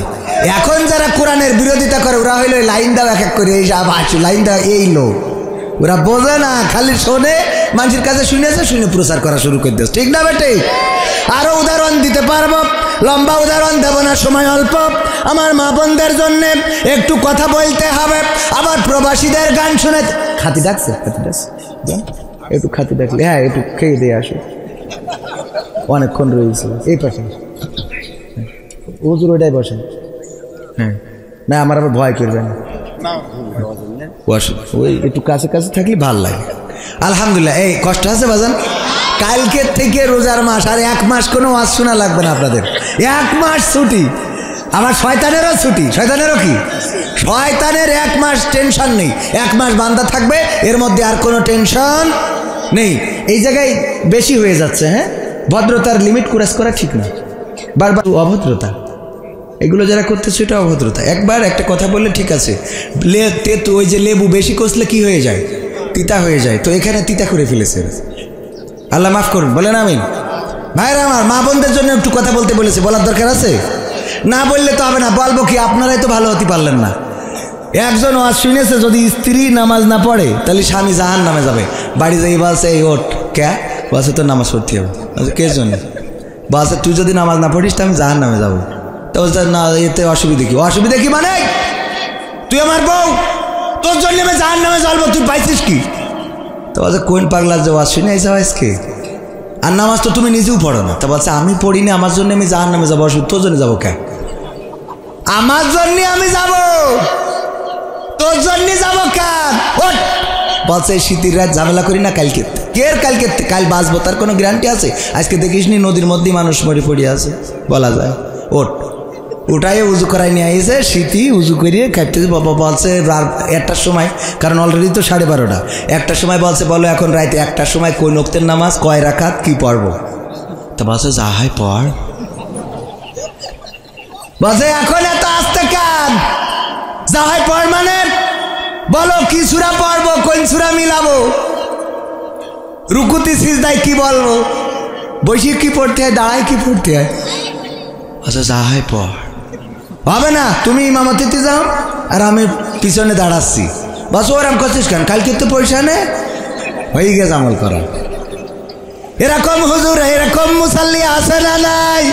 এখন যারা কোরআনের বিরোধিতা করে ওরা হইলো লাইন দাও এক এক করে, এই লাইন দাও, এই লোক ওরা বোঝে না, খালি শোনে, মানুষের কাছে শুনেছে, শুনে প্রচার করা শুরু করে দিয়েছে। ঠিক না বেটে? আরো উদাহরণ দিতে পারবো, লম্বা উদাহরণ দেব না, সময় অল্প। আমার মা বোনদের জন্য একটু কথা বলতে হবে। আবার প্রবাসীদের গান শুনে খাতি ডাকছে, খাতি ডাকছে, একটু খাতি ডাকলে হ্যাঁ একটু খেয়ে দিয়ে আসো, অনেকক্ষণ রয়েছে। এই পাশে হুজুর ওইটাই বসেন। হ্যাঁ না, আমার আবার ভয় করবে না, ওই একটু কাছে কাছে থাকলে ভাল লাগে। আলহামদুলিল্লাহ। এই কষ্ট আছে বাজান? কালকে থেকে রোজার মাস, আর 1 মাস কোনো ওয়াজ শোনা লাগবে না আপনাদের। 1 মাস ছুটি। আমার শয়তানেরও ছুটি। শয়তানেরও কি? শয়তানের 1 মাস টেনশন নেই। 1 মাস বান্দা থাকবে, এর মধ্যে আর কোনো টেনশন নেই। এই জায়গায় বেশি হয়ে যাচ্ছে। হ্যাঁ, ভদ্রতার লিমিট ক্রস করা ঠিক না, বারবার অভদ্রতা, এগুলো যারা করতেছে এটা অভদ্রতা। একবার একটা কথা বললে ঠিক আছে, ওই যে লেবু বেশি কষলে কি হয়ে যায়? তিতা হয়ে যায়। তো এখানে তিতা করে ফেলেছে। আল্লাহ মাফ করুন, বলেন আমিন। ভাইরা আমার, মা বোনদের জন্য একটু কথা বলতে বলেছে, বলার দরকার আছে? না বললে তো হবে না। বলবো কি, আপনারাই তো ভালো হতে পারলেন না। একজন ওয়াজ শুনেছে যদি স্ত্রী নামাজ না পড়ে তাহলে স্বামী জাহান নামে যাবে। বাড়ি যাই বলছে এই ওঠ, কে বলছে তোর নামাজ পড়তে হবে। কে জন্য? বলছে তুই যদি নামাজ না পড়িস তো আমি জাহান নামে যাবো। তো বলছে না, এতে অসুবিধা কি? অসুবিধা কি মানে? তুই আমার বউ, তোর জন্য আমি জাহান নামে জ্বলবো, তুই পাইছিস কি? তো বলছে কোন পাগলার যে ওয়াজ শুনে আইসা আজকে, আর নামাজ তো তুমি নিজেও পড়ো না। তা বলছে আমি পড়িনি, আমার জন্য আমি জাহান নামে যাবো। অসুবিধা তোর জন্য যাবো কে? আমার জন্য আমি যাব, তোর জন্য যাবো কেন? বলছে শীতের রাত ঝামেলা করি না, কালকে কাল বাঁচবো তার কোনো গ্যারান্টি আছে? আজকে দেখিস নি নদীর মধ্যেই মানুষ মরে পড়ে আছে, বলা যায়। ওটাই উজু করাই নিয়ে আইসে, শীতই উজু করিয়ে খাইতেছে। বাবা বলছে 1টার সময়, কারণ অলরেডি তো 12:30, 1টার সময় বলছে বলো এখন রাইতে 1টার সময় কোন ওয়াক্তের নামাজ, কয় রাকাত, কি পড়বো? তো বলছে যা হয় পড়। বলছে এখন এত আসতে কেন? যা হয় পড় মানে বলো কি সূরা পড়বো, কোন সূরা মিলাবো, রুকুতি সিজদায় কি বলবো, বসে কি পড়তে হয়, দাঁড়ায় কি পড়তে হয়? আচ্ছা যা হয় পড়। হবে না, তুমি ইমামতিতে যাও আর আমি পিছনে দাঁড়াচ্ছি, বাস ওরাম করছিস কেন, কালকে তো পয়সা নে, হয়ে গেছে আমল করা। এরকম হুজুর এরকম মুসাল্লি আছে না নাই?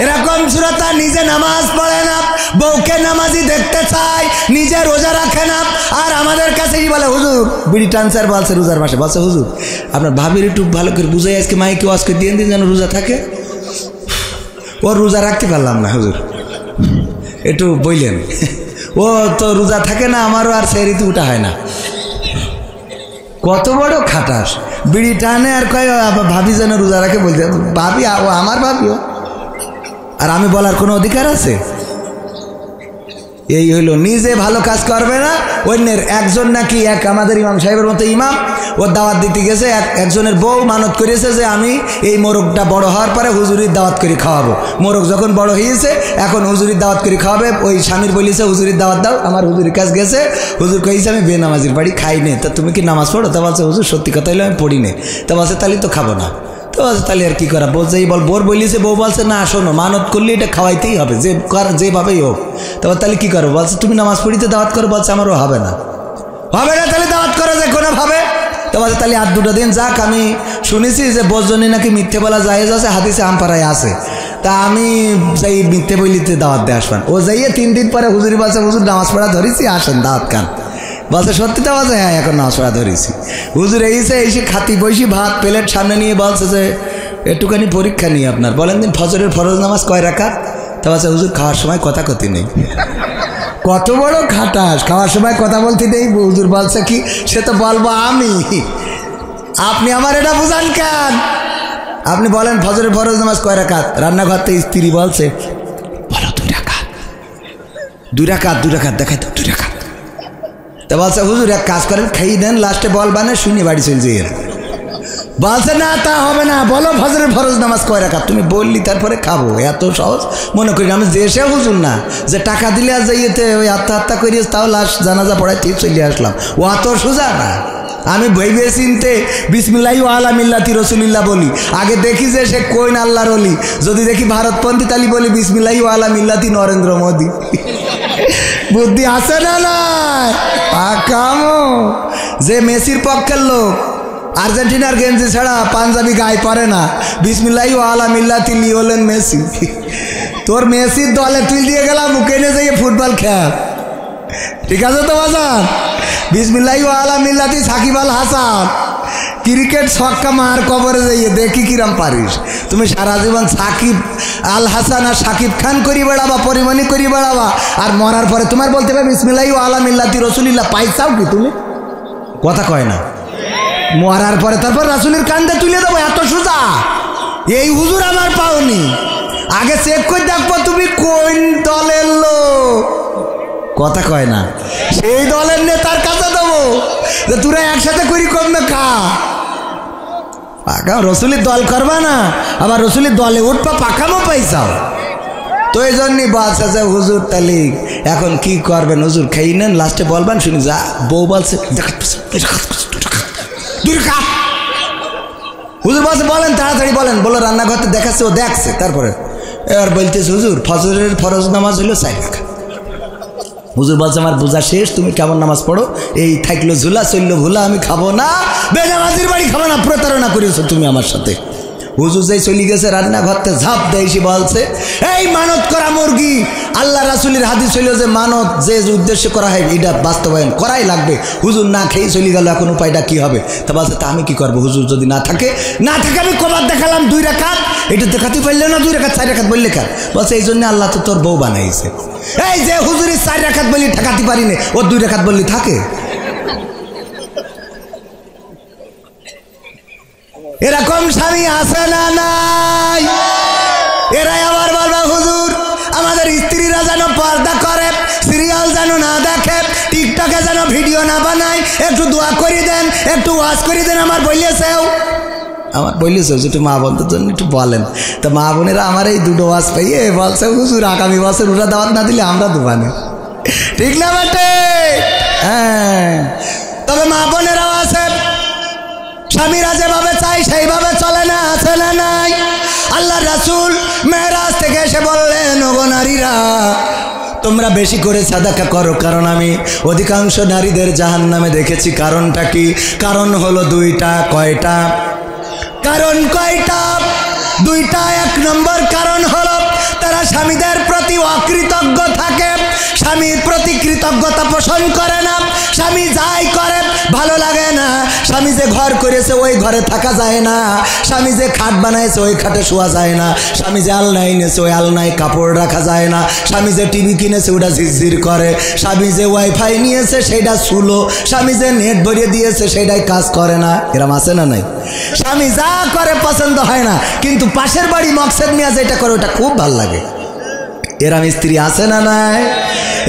এরকম শ্রোতা নিজে নামাজ পড়ে না, বউকে নামাজি দেখতে চায়, নিজে রোজা রাখে না, আর আমাদের কাছে কি বলে, হুজুর বিড়ি টানসার বলছে রোজার মাসে, বলছে হুজুর আপনার ভাবির একটু ভালো করে বুঝাই আজকে মাইকে আজকে দিয়ে দিন যেন রোজা থাকে। ও রোজা রাখতে পারলাম না হুজুর, একটু বললেন, ও তো রোজা থাকে না, আমারও আর সেরিতে উঠা হয় না। কত বড় খাটাস, বিড়ি টানে আর কয় ভাবি যেন রোজা রাখে, বলছে ভাবি ও আমার ভাবিও, আর আমি বলার কোনো অধিকার আছে? এই হইল, নিজে ভালো কাজ করবে না, অন্যের। একজন নাকি এক আমাদের ইমাম সাহেবের মতো ইমাম, ও দাওয়াত দিতে গেছে, একজনের বউ মানত করেছে যে আমি এই মোরগটা বড় হওয়ার পরে হুজুরির দাওয়াত করে খাওয়াবো। মোরগ যখন বড় হয়েছে এখন হুজুরির দাওয়াত করে খাওয়াবে। ওই স্বামীর বলিছে হুজুরির দাওয়াত দাও, আমার হুজুরের কাছে গেছে, হুজুর কইছে আমি বেনামাজির বাড়ি খাই নে, তা তুমি কি নামাজ পড়ো? তা বলছে হুজুর সত্যি কথা হইলে আমি পড়ি নে। তা বলছে তাহলে তো খাবো না। তো তাহলে আর কি করা, যেই বল বোর বলিছে, বউ বলছে না শোনো মানত করলে এটা খাওয়াইতেই হবে, যে যেভাবেই হোক। তারপর তাহলে কি করো, বলছে তুমি নামাজ পড়িতে দাওয়াত করো, বলছে আমারও হবে না, হবে না, তাহলে দাওয়াত করো যে কোনোভাবে। তো বলছে তাহলে আর 2 দিন যাক, আমি শুনেছি যে বজনী নাকি মিথ্যে বলা জায়েজ আছে, হাদিসে আমপাড়ায় আছে, তা আমি যাই মিথ্যে বলিতে দাওয়াত দিয়ে আসবেন। ও যাইয়ে 3 দিন পরে হুজুরি বলছে হুজুর নামাজ পড়া ধরেছি, আসেন দাওয়াত খান। বলছে সত্যিটা? বলছে হ্যাঁ এখন নামাজ পড়া ধরেছি। হুজুর এসে খাতি বসি ভাত প্লেট সামনে নিয়ে বলছে যে একটুখানি পরীক্ষা নিয়ে আপনার বলেন দিন ফজরের ফরজ নামাজ কয় রাকাত? তা বলছে হুজুর খাওয়ার সময় কথা কথি নেই। কত বড় খাটাস, খাওয়ার সময় কথা বলতে নেই। হুজুর বলছে কি, সে তো বলবো আমি, আপনি আমার এটা বুঝান কেন? আপনি বলেন ফজরের ফরজ নামাজ কয় রাকাত? রান্নাঘর থেকে স্ত্রী বলছে বলো 2 রাকাত, 2 রাকাত, 2 রাকাত দেখাই তো 2 রাকাত। তা বলছে হুজুর এক কাজ করেন, খেয়ে দেন, লাস্টে বলবানে শুনে বাড়ি চলে যাই। বলছে না তা হবে না, বলো ফজরের ফরজ নামাজ কয় রাকাত। তুমি বললি তারপরে খাবো, এত সহজ মনে করি আমি যে সে হুজুর না যে টাকা দিলে আর যাইতে ওই আত্মহত্যা করিস, তাও লাস্ট জানাজা পড়ায় ঠিক চলে আসলাম, ও অত সোজা না। আমি ভেবে চিনতে বিসমিল্লাহি ওয়া আলা মিল্লাতি রাসূলিল্লাহ বলি, আগে দেখি যে সে কোন আল্লাহর ওলি। যদি দেখি ভারতপন্থী তালি বলি বিসমিল্লাহি ওয়া আলা মিল্লাতি নরেন্দ্র মোদী। বুদ্ধি আছে না নাই? পাকামো। যে মেসির পক্ষের লোক, আর্জেন্টিনার গেঞ্জি ছাড়া পাঞ্জাবি গায়ে পরে না, বিসমিল্লাহি ওয়া আলা মিল্লাতি লিওনেল মেসি। তোর মেসির দলে তুই দিয়ে গেলাম, মুখে নিয়ে যাইয়ে ফুটবল খেল, ঠিক আছে তো বাজান? বিসমিল্লাহি ওয়া আলা মিল্লাতি সাকিব আল হাসান, ক্রিকেট ছক্কা মার কবরে যাইয়ে দেখি কিরাম পারিস। তুমি সারা জীবন সাকিব আল হাসান আর সাকিব খান করি বেড়াবা, পরিমাণি করি বেড়াবা, আর মরার পরে তোমার বলতে হবে বিসমিল্লাহি ওয়া আলা মিল্লাতি রাসূলিল্লাহ। পাইছাও কি তুমি? কথা কয় না। মরার পরে তারপর রাসূলের কান্দে তুলে দেবো, এত সোজা? এই হুজুর আমার পাওনি, আগে চেক করে দেখবো তুমি কোন দলের লোক। কথা কয় না। সেই দলের নেতার কাছে দেবো যে তোরা একসাথে করি কমবে খা। পাকা রসুলের দল করবা না, আবার রসুলের দলে উঠবা, পাকামো পাইছাও। তো এই জন্যই বলছে যে হুজুর তাহলে এখন কি করবেন? হুজুর খেয়ে নেন, লাস্টে বলবেন শুনি। যা বউ বলছে হুজুর বলছে বলেন তাড়াতাড়ি বলেন, বলো রান্নাঘরতে দেখাচ্ছে, ও দেখছে। তারপরে এবার বলতেছে হুজুর ফজরের ফরজ নামাজ হইলো 4 রাকাত। হুজুর বলছে আমার বোঝা শেষ, তুমি কেমন নামাজ পড়ো, এই থাকলো ঝুলা চললো ভুলা, আমি খাবো না, বেনামাজির বাড়ি খাবো না, প্রতারণা করেছো তুমি আমার সাথে। হুজুর যাই চলে গেছে রান্নাঘরতে, ঝাঁপ দেয় এসে বলছে এই মানত করা মুরগি, আল্লাহ রাসূলের হাদিস হইল যে মানত যে উদ্দেশ্যে করা হয় এটা বাস্তবায়ন করাই লাগবে। হুজুর না খেয়ে চলে গেল, এখন উপায়টা কি হবে? তা বলছে তা আমি কি করবো হুজুর, যদি না থাকে আমি কবার দেখালাম 2 রাকাত, এটা দেখাতে পারলে না 2 রাকাত 4 রাকাত বললে কার? বলছে এই জন্য আল্লাহ তো তোর বউ বানাইছে। এই যে হুজুরের 4 রাকাত বললি ঠেকাতে পারি না, ও 2 রাকাত বললি থাকে। এরকম স্বামী আছে না নাই? এরাই আবার বলবে হুজুর আমাদের স্ত্রীরা যেন পর্দা করে, সিরিয়াল যেন না দেখে, টিকটকে যেন ভিডিও না বানায়, একটু দোয়া করে দেন, একটু ওয়াজ করে দেন। আমার বললেছেও, আমার বললেছে একটু মা বোনদের জন্য একটু বলেন। তো মা বোনেরা আমার এই 2টো ওয়াজ পাইয়ে বলছে হুজুর আগামী বছর ওটা দাওয়াত না দিলে আমরা দোকানে, ঠিক না বেটে? হ্যাঁ, তবে মা বোনেরাও আছে, স্বামীরা যেভাবে চাই সেইভাবে চলে না, আছে না নাই? আল্লাহ রাসূল মেরাজ থেকে এসে বললেন ওগো নারীরা, তোমরা বেশি করে সাদাকা করো, কারণ আমি অধিকাংশ নারীদের জাহান্নামে দেখেছি। কারণটা কি? কারণ হলো দুইটা। কয়টা কারণ? কয়টা? দুইটা। এক নম্বর কারণ হলো তারা স্বামীদের প্রতি অকৃতজ্ঞ থাকে, স্বামীর প্রতি কৃতজ্ঞতা পোষণ করে না। স্বামী যাই করে ভালো লাগে না। স্বামী যে ঘর করেছে ওই ঘরে থাকা যায় না, স্বামী যে খাট বানাইছে ওই খাটে শোয়া যায় না, স্বামী যে আলনায় এনেছে ওই আলনায় কাপড় রাখা যায় না, স্বামী যে টিভি কিনেছে ওটা ঝিরঝির করে, স্বামী যে ওয়াইফাই নিয়েছে সেটা সুলো, স্বামী যে নেট ভরিয়ে দিয়েছে সেটাই কাজ করে না। এরম আছে না নাই? স্বামী যা করে পছন্দ হয় না, কিন্তু পাশের বাড়ি মকসেদ মিয়া যেটা করে ওটা খুব ভালো লাগে। এরম স্ত্রী আছে না নাই?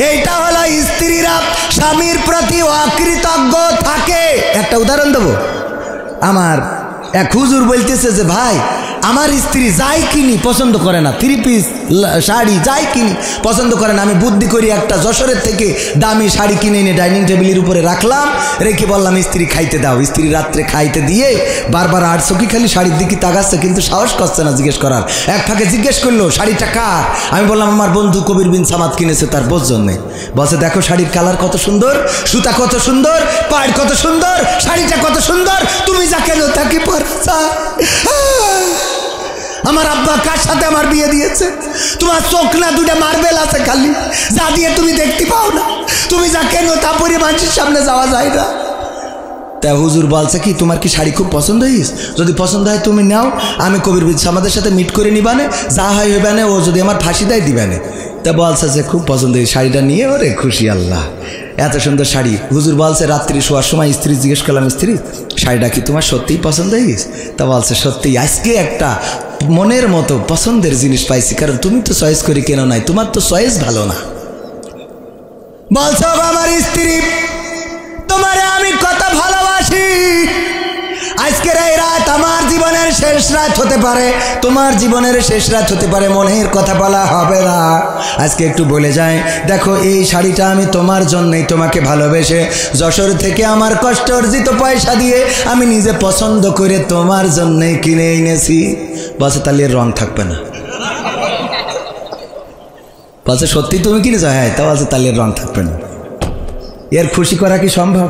এইটা হলো স্ত্রীরা স্বামীর প্রতি অকৃতজ্ঞ থাকে। একটা উদাহরণ দেবো। আমার এক হুজুর বলতেছে যে ভাই আমার স্ত্রী যাই কিনি পছন্দ করে না, 3 পিস শাড়ি যাই কিনি পছন্দ করে না। আমি বুদ্ধি করি একটা যশোরের থেকে দামি শাড়ি কিনে এনে ডাইনিং টেবিলের উপরে রাখলাম, রেখে বললাম স্ত্রী খাইতে দাও। স্ত্রী রাত্রে খাইতে দিয়ে বারবার আর চোখে খালি শাড়ির দিকে তাকাচ্ছে, কিন্তু সাহস করছে না জিজ্ঞেস করার। এক ফাঁকে জিজ্ঞেস করলো শাড়িটা কার? আমি বললাম আমার বন্ধু কবির বিন সামাদ কিনেছে তার বোঝ জন্যে। বলছে দেখো শাড়ির কালার কত সুন্দর, সুতা কত সুন্দর, পাড় কত সুন্দর, শাড়িটা কত সুন্দর, তুমি যা কেন তাকে পরছা। আমার আব্বা কার সাথে আমার বিয়ে দিয়েছে? তোমার চোখ না দুটা মার্বেল আছে খালি, যা দিয়ে তুমি দেখতে পাও না, তুমি যা কেন তা পরে মানুষের সামনে যাওয়া যায় না। তা হুজুর বলছে কি তোমার কি শাড়ি খুব পছন্দ হয়েছে? যদি পছন্দ হয় তুমি নাও, আমি কবির বিন সামাদের সাথে মিট করে নিবানে, যা হয় হইবানে, ও যদি আমার ফাঁসি দেয় দিবানে। তা বলছে যে খুব পছন্দ হয়েছে শাড়িটা নিয়ে, ওরে খুশি আল্লাহ এত সুন্দর শাড়ি। হুজুর বলছে রাত্রি শোয়ার সময় স্ত্রী জিজ্ঞেস করলাম স্ত্রী শাড়িটা কি তোমার সত্যিই পছন্দ হয়েছে? তা বলছে সত্যি, আজকে একটা মনের মতো পছন্দের জিনিস পাইছি, কারণ তুমি তো চয়েস করে কেন নাই, তোমার তো চয়েস ভালো না। বলছো আমার স্ত্রী তোমারে আমি কত ভালোবাসি, আজকের এই রাত আমার জীবনের শেষ রাত হতে পারে, তোমার জীবনের শেষ রাত হতে পারে, মনের কথা বলা হবে না। আজকে একটু বলে যাই, দেখো এই শাড়িটা আমি তোমার জন্যই, তোমাকে ভালোবেসে যশোর থেকে আমার কষ্ট অর্জিত পয়সা দিয়ে আমি নিজে পছন্দ করে তোমার জন্যই কিনে এনেছি। বলছে তাহলে এর রং থাকবে না। বলছে সত্যি তুমি কিনেছো? হ্যাঁ। তা বলছে তাহলে এর রং থাকবে না। এর খুশি করা কি সম্ভব?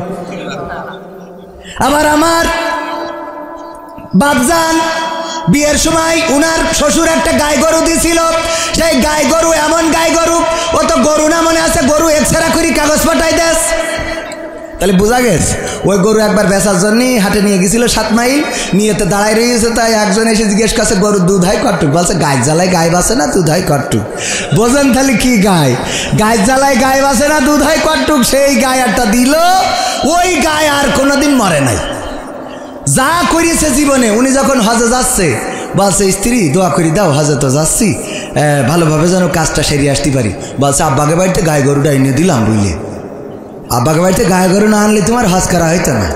আমার বাপজান বিয়ের সময় উনার শ্বশুর একটা গাই গরু দিয়েছিল। সেই গাই গরু এমন গাই গরু, ও তো গরু না মনে আছে, গরু এক্সরা করি কাগজ পাঠাই দেশ। তাহলে বোঝা গেছে ওই গরু একবার বেচার জন্য হাটে নিয়ে গেছিল 7 মাইল, নিয়েতে দাঁড়াই রয়েছে। তাই একজন এসে জিজ্ঞেস করছে গরু দুধ হয় কটুক? বলছে গাই জ্বালায় গাই বাসে না, দুধ হয় কটুক। বোঝেন তাহলে কি গাই জ্বালায় গাই বাসে না, দুধ হয় কটুক। সেই গাই একটা দিল, ওই গাই আর কোনোদিন মরে নাই, যা করিয়েছে জীবনে। উনি যখন হজে যাচ্ছে বলছে স্ত্রী দোয়া করি দাও, হজে তো যাচ্ছি, ভালোভাবে যেন কাজটা সেরে আসতে পারি। বলছে আব্বাকে বাড়িতে গাই গরুটা এনে দিলাম, বুঝলে আব্বাকে বাড়িতে গায়ে গরু না আনলে তোমার হজ করা হইতো না।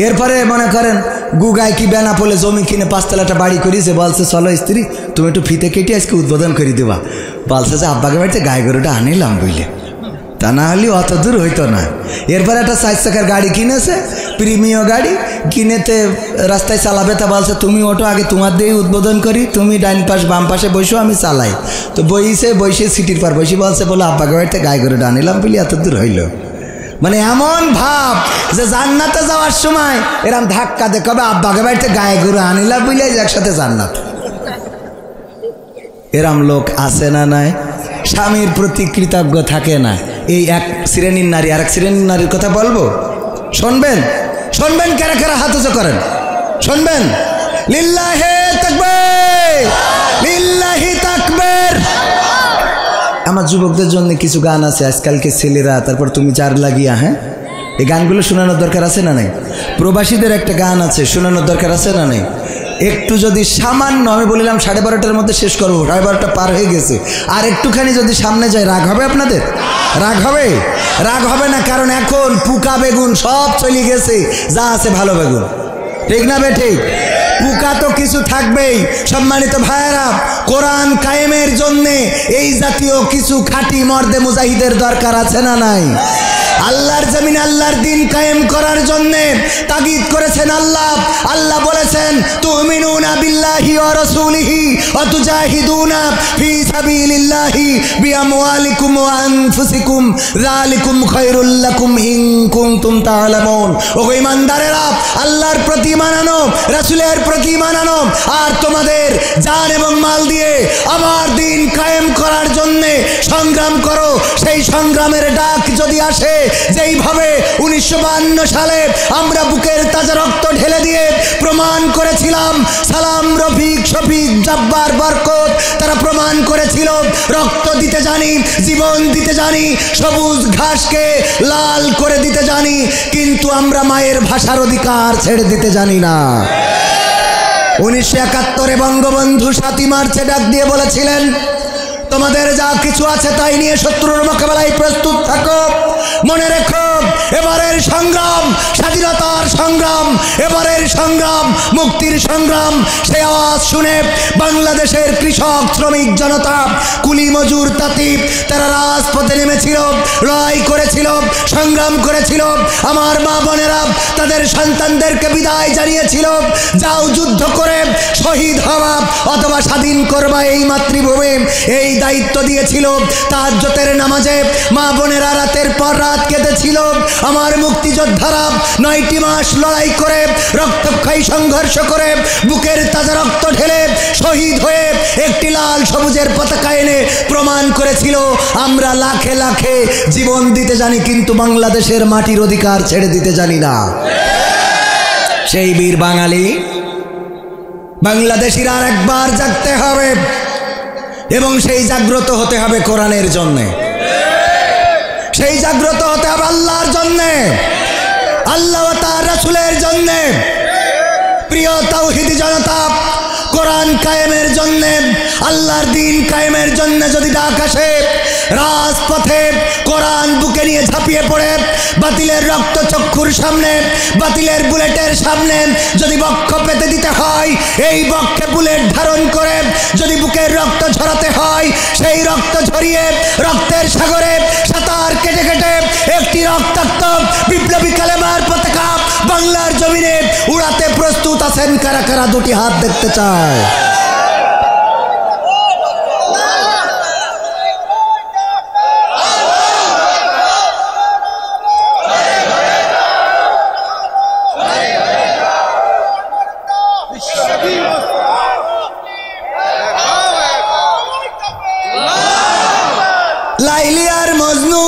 এরপরে মনে করেন গুগায় কি বেনা পড়লে জমি কিনে 5 তলাটা বাড়ি করিয়েছে। বলছে চলো স্ত্রী তুমি একটু ফিতে কেটে আজকে উদ্বোধন করে দেবা। বলছে যে আব্বাকে বাড়িতে গায়ে গরুটা আনিলাম, বুঝলে তা না হলে অত দূর হইতো না। এরপরে একটা 4 চাকার গাড়ি কিনেছে, প্রিমিয় গাড়ি কিনেতে রাস্তায় চালাবে। তা বলছে তুমি ওটো আগে তোমার দিয়ে উদ্বোধন করি, তুমি ডাইন পাশ বাম পাশে বসো, আমি চালাই। তো বইসে সিটির পার বসে বলছে বলে আব্বাকে বাড়িতে গায়ে গরুটা আনিলাম বলে এত দূর হইল। মানে এমন ভাব যে জান্নাতে যাওয়ার সময় এরম ধাক্কা দেখাবে আব্বাকে বাড়িতে গায়ে গরু আনিলাম বলে একসাথে জান্নাত। এরম লোক আছে না নাই? স্বামীর প্রতি কৃতজ্ঞ থাকে না। এই এক শ্রেণীর নারী। আর এক শ্রেণীর নারীর কথা বলবো, শুনবেন শুনবেন, কারা কারা হাত উঁচু করেন, শুনবেন। লিল্লাহি তাকবীর, লিল্লাহি তাকবীর। আমার যুবকদের জন্য কিছু গান আছে, আজকালকে ছেলেরা, তারপর তুমি চার লাগিয়া, হ্যাঁ এই গানগুলো শোনানোর দরকার আছে না নাই? প্রবাসীদের একটা গান আছে, শোনানোর দরকার আছে না নাই? একটু যদি সামান্য, আমি বললাম 12:30টার মধ্যে শেষ করবো, 12:30 পার হয়ে গেছে, আর একটুখানি যদি সামনে যায় রাগ হবে আপনাদের? রাগ হবে? রাগ হবে না, কারণ এখন পুকা বেগুন সব চলে গেছে, যা আছে ভালো বেগুন। ঠিক না বে ঠিক? পুকা তো কিছু থাকবেই। সম্মানিত ভাইয়েরা, কোরআন কায়েমের জন্যে এই জাতীয় কিছু খাঁটি মর্দে মুজাহিদের দরকার আছে না নাই? আল্লাহর জমিনে আল্লাহর দিন কায়েম করার জন্য তাগিদ করেছেন আল্লাহ। আল্লাহ বলেছেন তুমিনুনা বিল্লাহি ওয়া রাসূলিহি ওয়া তুজাহিদুনা ফি সাবিলিল্লাহি বিআমওয়ালিকুম ওয়া আনফুসিকুম যালিকুম খায়রুল লাকুম ইন কুনতুম তা'লামুন। ও ঈমানদারেরা, আল্লাহর প্রতি মানানো, রাসূলের প্রতি মানানো আর তোমাদের জান এবং মাল দিয়ে আমার দিন কায়েম করার জন্য সংগ্রাম করো। সেই সংগ্রামের ডাক যদি আসে, যেইভাবে 1952 সালে আমরা বুকের তাজা রক্ত ঢেলে দিয়ে প্রমাণ করেছিলাম, সালাম, রফিক, শফিক, জব্বার, বরকত, তারা প্রমাণ করেছিল রক্ত দিতে জানি, জীবন দিতে জানি, সবুজ ঘাসকে লাল করে দিতে জানি, কিন্তু আমরা মায়ের ভাষার অধিকার ছেড়ে দিতে জানি না। 1971 বঙ্গবন্ধু 7ই মার্চে ডাক দিয়ে বলেছিলেন, তোমাদের যা কিছু আছে তাই নিয়ে শত্রুর মোকাবেলায় প্রস্তুত থাকো। মনে রেখো, এবারের সংগ্রাম স্বাধীনতার সংগ্রাম, এবারের সংগ্রাম মুক্তির সংগ্রাম। সে আওয়াজ শুনে বাংলাদেশের কৃষক, শ্রমিক জনতা, কুলি, মজুর, তাঁতি তারা রাজপথে নেমেছিল, লড়াই করেছিল, সংগ্রাম করেছিল। আমার মা বোনেরা তাদের সন্তানদেরকে বিদায় জানিয়েছিল, যাও যুদ্ধ করে শহীদ হওয়া অথবা স্বাধীন করবা এই মাতৃভূমি। এই দায়িত্ব দিয়েছিল। তাহাজ্জুদের নামাজে মা বোনেরা রাতের পর রাত কেঁদেছিল। আমার মুক্তিযোদ্ধারা 9টি মাস লড়াই করে, রক্তক্ষয়ী সংঘর্ষ করে, বুকের তাজা রক্ত ঢেলে শহীদ হয়ে একটি লাল সবুজের পতাকা এনে প্রমাণ করেছিল আমরা লাখে লাখে জীবন দিতে জানি, কিন্তু বাংলাদেশের মাটির অধিকার ছেড়ে দিতে জানি না। সেই বীর বাঙালি বাংলাদেশিরা আর একবার জাগতে হবে এবং সেই জাগ্রত হতে হবে কোরআনের জন্যে, সেই জাগ্রত হতে হবে আল্লাহর জন্যে, আল্লাহ ও তার রাসূলের জন্যে। প্রিয় তাওহীদি জনতা, কোরআন কায়েমের জন্যে, আল্লাহর দিন কায়েমের জন্য যদি ডাক আসে, রাজপথে কোরআন বুকে নিয়ে ঝাঁপিয়ে পড়ে বাতিলের রক্ত চক্ষুর সামনে, বাতিলের বুলেটের সামনে যদি বক্ষ পেতে দিতে হয়, এই বক্ষে বুলেট ধারণ করে যদি বুকের রক্ত ঝরাতে হয়, সেই রক্ত ঝরিয়ে রক্তের সাগরে সাঁতার কেটে কেটে একটি রক্তাক্ত বিপ্লবী কালেমার পতাকা বাংলার জমিনে উড়াতে প্রস্তুত আছেন কারা কারা? দুটি হাত দেখতে চায়। লাইলি আর মজনু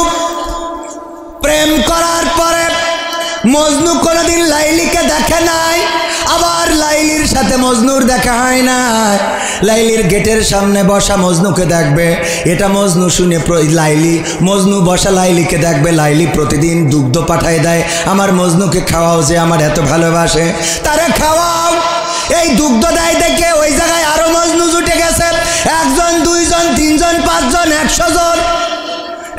প্রেম করার পরে মজনু কোনোদিন লাইলিকে দেখে নাই, আবার লাইলির সাথে মজনুর দেখা হয় না। লাইলির গেটের সামনে বসা মজনুকে দেখবে, এটা মজনু শুনে লাইলি, মজনু বসা লাইলিকে দেখবে। লাইলি প্রতিদিন দুগ্ধ পাঠায় দেয়, আমার মজনুকে খাওয়াও, যে আমার এত ভালোবাসে তারে খাওয়াও। এই দুগ্ধ দেয় দেখে ওই জায়গায় আরো মজনু জুটে গেছে, 1 জন 2 জন 3 জন 5 জন 100 জন।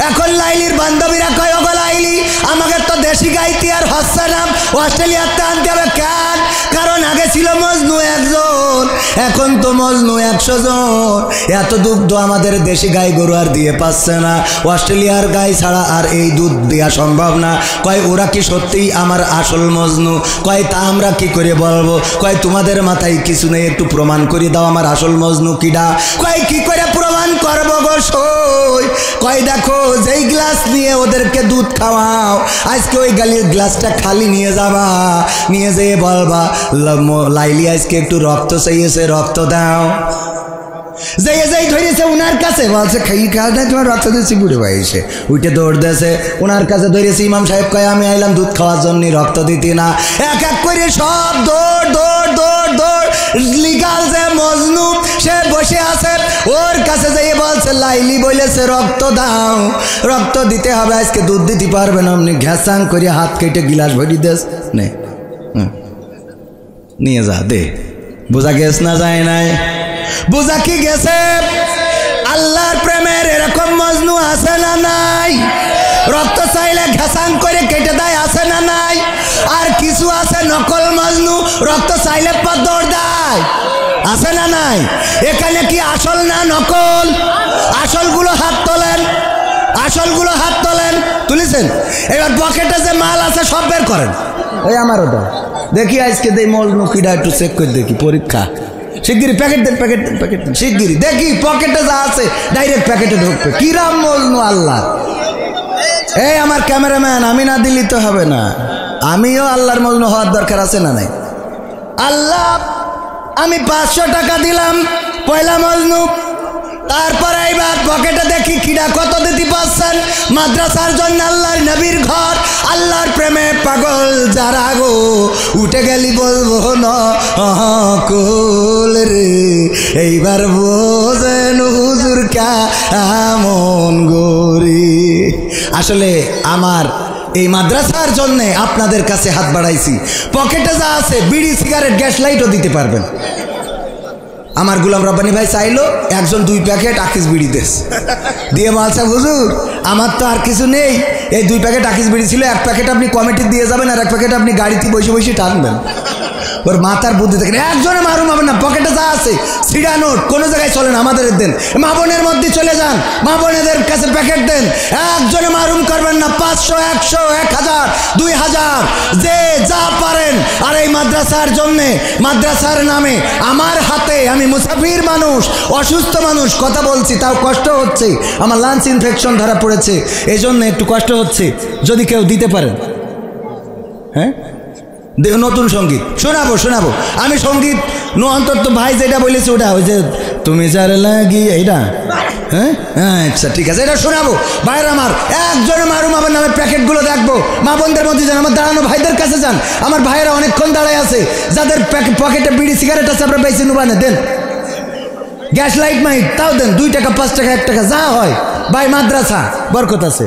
এখন লাইলির বান্ধবীরা কয়, ওগো লাইলি, আমাকে তো দেশি গাইতে আর হচ্ছে না, অস্ট্রেলিয়াতে আনতে হবে। কেন? কারণ আগে ছিল মজনু 1 জন, এখন তো মজনু 100 জন। এত দুগ্ধ আমাদের দেশি গাই গরু আর দিয়ে পাচ্ছে না, অস্ট্রেলিয়ার গাই ছাড়া আর এই দুধ দেওয়া সম্ভব না। কয় ওরা কি সত্যিই আমার আসল মজনু? কয় তা আমরা কি করে বলবো? কয় তোমাদের মাথায় কিছু নেই, একটু প্রমাণ করে দাও আমার আসল মজনু কিডা। কয় কি করে প্রমাণ করবো গো সই? কয় দেখো, যেই গ্লাস নিয়ে ওদেরকে দুধ খাওয়াও, আজকে ওই গালির গ্লাসটা খালি নিয়ে যাবা, নিয়ে যেয়ে বলবা লাইলি আজকে একটু রক্ত চাইছে, রক্ত দাও। যেই যেই ধরেছে ওনার কাছে, বলছে খাই খাওয়া দেয় তোমার রক্ত দিচ্ছি, বুড়ে বয়সে উঠে দৌড় দিয়েছে ওনার কাছে। ধরেছে ইমাম সাহেব কয় আমি আইলাম দুধ খাওয়ার জন্য, রক্ত দিতে না। এক এক করে সব দৌড় দৌড় দৌড় দৌড়। লিগাল যে মজনু সে বসে আছে, ওর কাছে যেয়ে বলছে লাইলি বলেছে রক্ত দাও, রক্ত দিতে হবে, আজকে দুধ দিতে পারবে না। আপনি ঘ্যাসাং করে হাত কেটে গিলাস ভরি দেস, নে নিয়ে যা দে। বোঝা গেছ না যায় নাই? বোঝা কি গেছে? আল্লাহর প্রেমের এরকম মজনু আছে না নাই? রক্ত চাইলে ঘ্যাসাং করে কেটে দেয়, আছে না নাই? আর কিছু আছে নকল মজনু, রক্ত চাইলে পর দৌড় দেয়, আছে না নাই? এখানে কি আসল না নকল? আসলগুলো হাত তোলেন, আসলগুলো হাত তোলেন। তুলেছে? করছেন, এবার পকেটে যে মাল আছে সব বের করেন। ওই আমারও দাও, দেখি আজকে দেই মজনু কিডা, একটু চেক করে দেখি, পরীক্ষা। শিগগিরি প্যাকেট দেন, প্যাকেট দেন, প্যাকেট দেন, শিগগিরি দেখি পকেটে যা আছে ডাইরেক্ট প্যাকেটে ঢুকবে। কিরাম মজনু আল্লাহ। এই আমার ক্যামেরাম্যান, আমি না দিলি তো হবে না, আমিও আল্লাহর মজনু হওয়ার দরকার আছে না নাই? আল্লাহ আমি 500 টাকা দিলাম পয়লা মজনু, তারপর এইবার পকেটে দেখি কিডা কত দিতে পারছেন। মাদ্রাসার জন্য আল্লাহর নবীর ঘর, আল্লাহর প্রেমে পাগল যারা গো, উঠে গেলি বলবো না কুল রে, এইবার বোঝেন হুজুর কেমন গরি। আসলে আমার এই মাদ্রাসার জন্যে আপনাদের কাছে হাত বাড়াইছি। পকেটে যা আছে বিড়ি, সিগারেট, গ্যাস লাইটও দিতে পারবেন। আমার গুলাম রব্বানি ভাই চাইলো একজন 2 প্যাকেট আকিস বিড়ি দেশ দিয়ে বলছে হুজুর আমার তো আর কিছু নেই, এই 2 প্যাকেট আকিস বিড়ি ছিল, 1 প্যাকেট আপনি কমিটি দিয়ে যাবেন আর 1 প্যাকেট আপনি গাড়িতে বসে বসে টানবেন। ওর মাথার বুদ্ধি দেখেন, একজনে মারুম হবে না, পকেটে যা আছে সিডা নোট কোনো জায়গায় চলে না, আমাদের দেন, মা বোনের মধ্যে চলে যান, মা বোনেদের কাছে প্যাকেট দেন, একজনে মারুম করবেন না। 500, 100, 1000, 2000 যে যা পারেন। আর এই মাদ্রাসার জন্যে, মাদ্রাসার নামে আমার হাতে, আমি মুসাফির মানুষ, অসুস্থ মানুষ, কথা বলছি তাও কষ্ট হচ্ছে, আমার লাঞ্চ ইনফেকশন ধরা পড়েছে, এই জন্য একটু কষ্ট হচ্ছে, যদি কেউ দিতে পারেন। হ্যাঁ নতুন সঙ্গীত শোনাবো, শোনাবো আমি সঙ্গীত অন্তত ভাই যেটা বলেছে ওটা, ওই যে তুমি যার লাগি এইটা। হ্যাঁ আচ্ছা ঠিক আছে, এটা শোনাবো। ভাইয়ের আমার একজনে মারুম আমার নামের প্যাকেটগুলো দেখবো, মা বোনদের মধ্যে যান, আমার দাঁড়ানো ভাইদের কাছে যান, আমার ভাইয়েরা অনেকক্ষণ দাঁড়ায় আছে, যাদের পকেটে বিড়ি সিগারেট আছে আপনার বেশি নুবানে দেন, গ্যাস লাইট মাইট তাও দেন, 2 টাকা 5 টাকা 1 টাকা যা হয়। ভাই মাদ্রাসা বরকত আছে।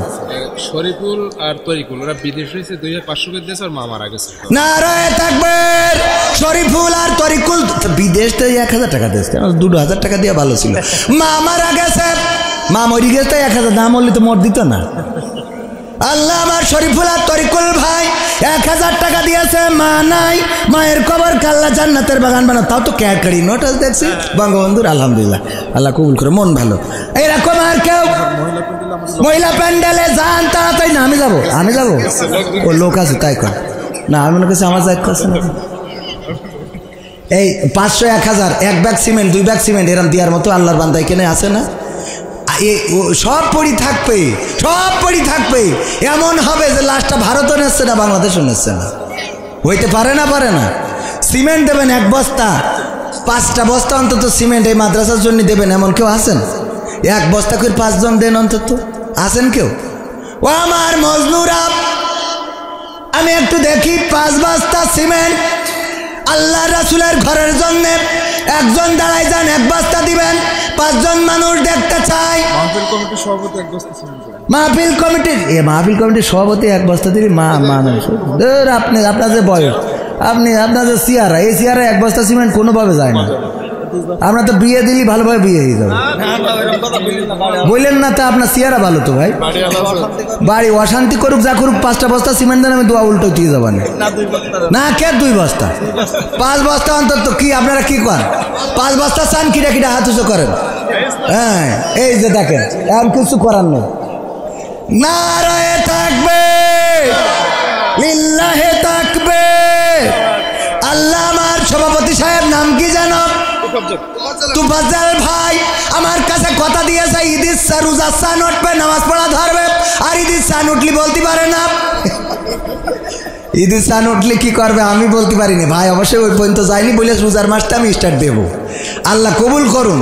শরীফুল আর তরিকুল ওরা বিদেশ হয়েছে, 2500 করে দিয়েছে, আর মা মারা গেছে। নারায়ে তাকবীর। শরীফুল আর তরিকুল বিদেশ তো 1000 টাকা দিয়েছে, 2000 টাকা দিয়ে ভালো ছিল। মা মারা গেছে, মা মরি গেছে 1000, না মরলে তো মোট দিত না। আল্লাহ আমার শরীফুল আর তরিকুল ভাই 1000 টাকা দিয়েছে, মা নাই, মায়ের কবর কাল্লা জান্নাতের বাগান বানা, তাও তো ক্যাডকারি নোট দেখছি বঙ্গবন্ধুর। আলহামদুলিল্লাহ, আল্লাহ কবুল করে, মন ভালো। এইরকম আর কেউ মহিলা প্যান্ডেলে যান তাড়াতাড়ি। না আমি যাবো, আমি যাবো, ও লোক আছে তাই কর না, আমি মনে করছি আমার দায়িত্ব আছে না। এই 500, 1000, 1 ব্যাগ সিমেন্ট, 2 ব্যাগ সিমেন্ট এরম দেওয়ার মতো আল্লাহর বান্দা এখানে আছে না? সব পড়ি থাকবে, সব পড়ি থাকবে, এমন হবে যে লাস্টটা ভারতও নিচ্ছে না, বাংলাদেশও নিচ্ছে না, হইতে পারে না, পারে না। সিমেন্ট দেবেন 1 বস্তা, 5টা বস্তা অন্তত সিমেন্ট এই মাদ্রাসার জন্য দেবেন, এমন কেউ আছেন? 1 বস্তা করে 5 জন দেন অন্তত, আছেন কেউ? ও আমার মজনুরা, আমি একটু দেখি 5 বস্তা সিমেন্ট আল্লাহ রাসূলের ঘরের জন্য, একজন দাঁড়ায় যান, 1 বস্তা দিবেন, 5 জন মানুষ দেখতে চাই। মাহফিল কমিটির সভাপতি 1 বস্তা সিমেন্ট, মাহফিল কমিটির মাহফিল কমিটির সভাপতি 1 বস্তা দিবি। আপনি আপনার যে বয়স, আপনার যে চেয়ারা, এই চেয়ারে 1 বস্তা সিমেন্ট কোনোভাবে যায় না। আমরা তো বিয়ে দিলি ভালোভাবে বিয়ে হয়ে যাবে, বললেন না তা আপনার চেয়ারা ভালো তো ভাই, বাড়ি অশান্তি করুক যা করুক, 5টা বস্তা সিমেন্ট দেন, আমি দোয়া উল্টো দিয়ে যাবেন না, কে 2 বস্তা 5 বস্তা অন্তত। কি আপনারা কি করেন? 5 বস্তা চান, কিটা কিটা হাত উঁচু করেন। হ্যাঁ এই যে দেখেন, আর কিছু করার নেই। নারায়ে তাকবীর, লিল্লাহে তাকবীর। আল্লাহ আমার সভাপতি সাহেব নাম কি জানো? তুফাজ্জল ভাই আমার কাছে কথা দিয়েছে, ঈদের রোজা চান উঠবে, নামাজ পড়া ধরবে, আর ঈদের চান উঠলি বলতে পারে না। ঈদের চান উঠলে কি করবে আমি বলতে পারিনি ভাই, অবশ্যই ওই পর্যন্ত যাইনি বলে রোজার মাসটা আমি স্টার্ট দেবো। আল্লাহ কবুল করুন।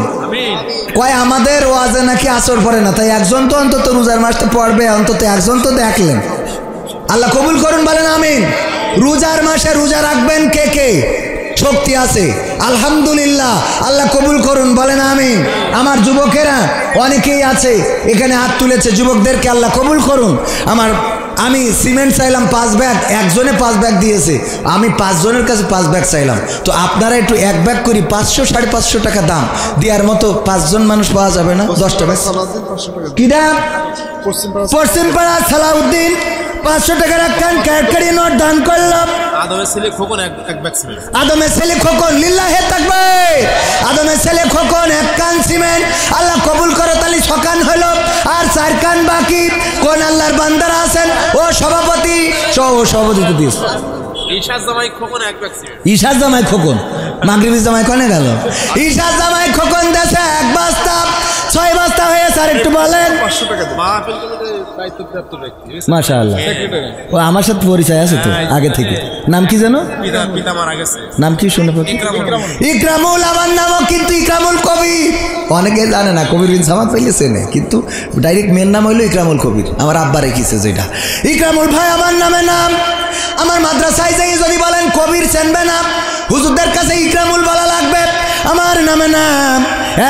কয় আমাদের ওয়াজে নাকি আসর পড়ে না, তাই একজন তো অন্তত রোজার মাসটা পড়বে, অন্তত একজন তো দেখলেন। আল্লাহ কবুল করুন, বলেন আমিন। রোজার মাসে রোজা রাখবেন কে কে? শক্তি আছে আলহামদুলিল্লাহ, আল্লাহ কবুল করুন, বলেন আমিন। আমার যুবকেরা অনেকেই আছে এখানে হাত তুলেছে, যুবকদেরকে আল্লাহ কবুল করুন। আমি সিমেন্ট চাইলাম 5 ব্যাগ, একজনে 5 ব্যাগ দিয়েছে, আমি 5 জনের কাছে 5 ব্যাগ চাইলাম, তো আপনারা একটু 1 ব্যাগ করি 500, 550 টাকা দাম দেওয়ার মতো 5 জন মানুষ পাওয়া যাবে না? 10টা ব্যাগ কি দাম? পশ্চিমপাড়া সালাউদ্দিন 500 টাকা রাখেন, ক্যাডকারি নোট দান করলাম। আদমের ছেলে খোকন এক ব্যাগ সিমেন্ট। আদমের ছেলে খোকন, লিল্লাহে তাকবীর। আদমের ছেলে খোকন 1 কান সিমেন্ট। আল্লাহ কবুল করো, তাহলে 6 কান হলো, আর 4 কান বাকি। কোন আল্লাহর বান্দারা আছেন? ও সভাপতি, সভাপতি তো দিস। ঈশার জামাই খোকন 1 ব্যাগ সিমেন্ট। ঈশার জামাই খোকন, মাগরিবের জামাই কোনে গেল? ঈশার জামাই খোকন দেশে 1 বস্তা, 6 বস্তা হয়ে। স্যার একটু বলেন। 500 টাকা মাহফিল কমিটির দায়িত্বপ্রাপ্ত ব্যক্তি। মাশাআল্লাহ, ও আমার সাথে পরিচয় আছে তো আগে থেকে। নাম কি জানো? পিতা মারা গেছে। নাম কি শুনে? ইকরামুল। আমার নামও কিন্তু ইকরামুল কবির। অনেকে জানে না, কবির বিন সামাদ পাইলে চেনে, কিন্তু ডাইরেক্ট মেন নাম হইলো ইকরামুল কবির। আমার আব্বা রেখেছে যেটা। ইকরামুল ভাই আমার নামে নাম। আমার মাদ্রাসায় যাই যদি বলেন কবির চেনবে না, হুজুরদের কাছে ইকরামুল বলা লাগবে। আমার নামে নাম।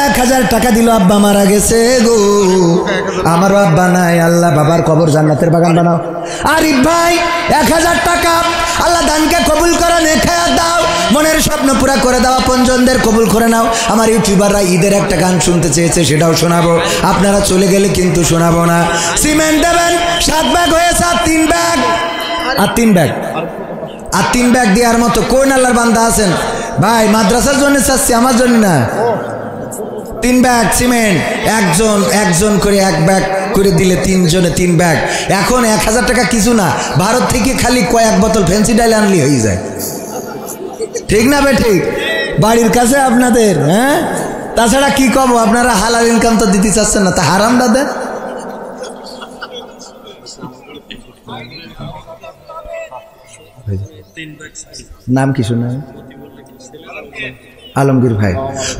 1000 টাকা দিল, আব্বা মারা গেছে গো। আমারও আব্বা নাই, আল্লাহ বাবার কবর জান্নাতের বাগান বানাও। আরিফ ভাই 1000 টাকা। আল্লাহ দানকে কবুল করো, নেখায়াত দাও, মনের স্বপ্ন পুরা করে দাও, আপনজনদের কবুল করে নাও। আমার ইউটিউবাররা ঈদের একটা গান শুনতে চেয়েছে, সেটাও শোনাবো। আপনারা চলে গেলে কিন্তু শোনাবো না। সিমেন্ট দেবেন 7 ব্যাগ হয়েছে, 3 ব্যাগ, আর 3 ব্যাগ, আর 3 ব্যাগ দেওয়ার মতো কোন আল্লাহর বান্দা আছেন? ভাই মাদ্রাসার জন্য চাচ্ছি, আমার জন্য না। 3 ব্যাগ সিমেন্ট, একজন করে 1 ব্যাগ করে দিলে 3 জনে 3 ব্যাগ। এখন 1000 টাকা কিছু না, ভারত থেকে খালি কয়েক বোতল ফেন্সি ডাইল আনলি হয়ে যায়। ঠিক না বে ঠিক? বাড়ির কাছে আপনাদের। হ্যাঁ, তাছাড়া কি কব, আপনারা হালাল ইনকাম তো দিতে চাচ্ছেন না, তা হারাম দাদা। নাম কি শোনা? আলমগীর ভাই,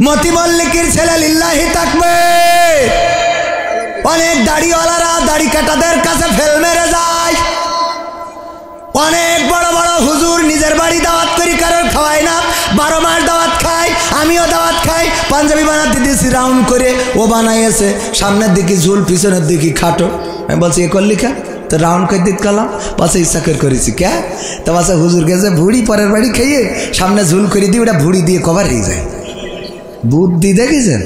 মতি মল্লিকের ছেলে, লিল্লাহি তাকবীর। অনেক দাড়িওয়ালারা দাড়ি কাটাদের কাছে ফেল মেরে যায়। অনেক বড় বড় হুজুর নিজের বাড়ি দাওয়াত করি, কারোর খাওয়ায় না। 12 মাস দাওয়াত খাই, আমিও দাওয়াত খাই। পাঞ্জাবি বানাতে দিয়েছি রাউন্ড করে, ও বানাইছে সামনের দিকে ঝুল, পিছনের দিকে খাটো। আমি বলছি এ করলি খা, তো রাউন্ড করে দিতে গেলাম, পাশে ইচ্ছা করেছি কে, তো পাশে হুজুর গেছে ভুড়ি পরের বাড়ি খেয়ে সামনে ঝুল করে দিই, ওটা ভুড়ি দিয়ে কভার হয়ে যায়। বুদ্ধি দেখেছেন?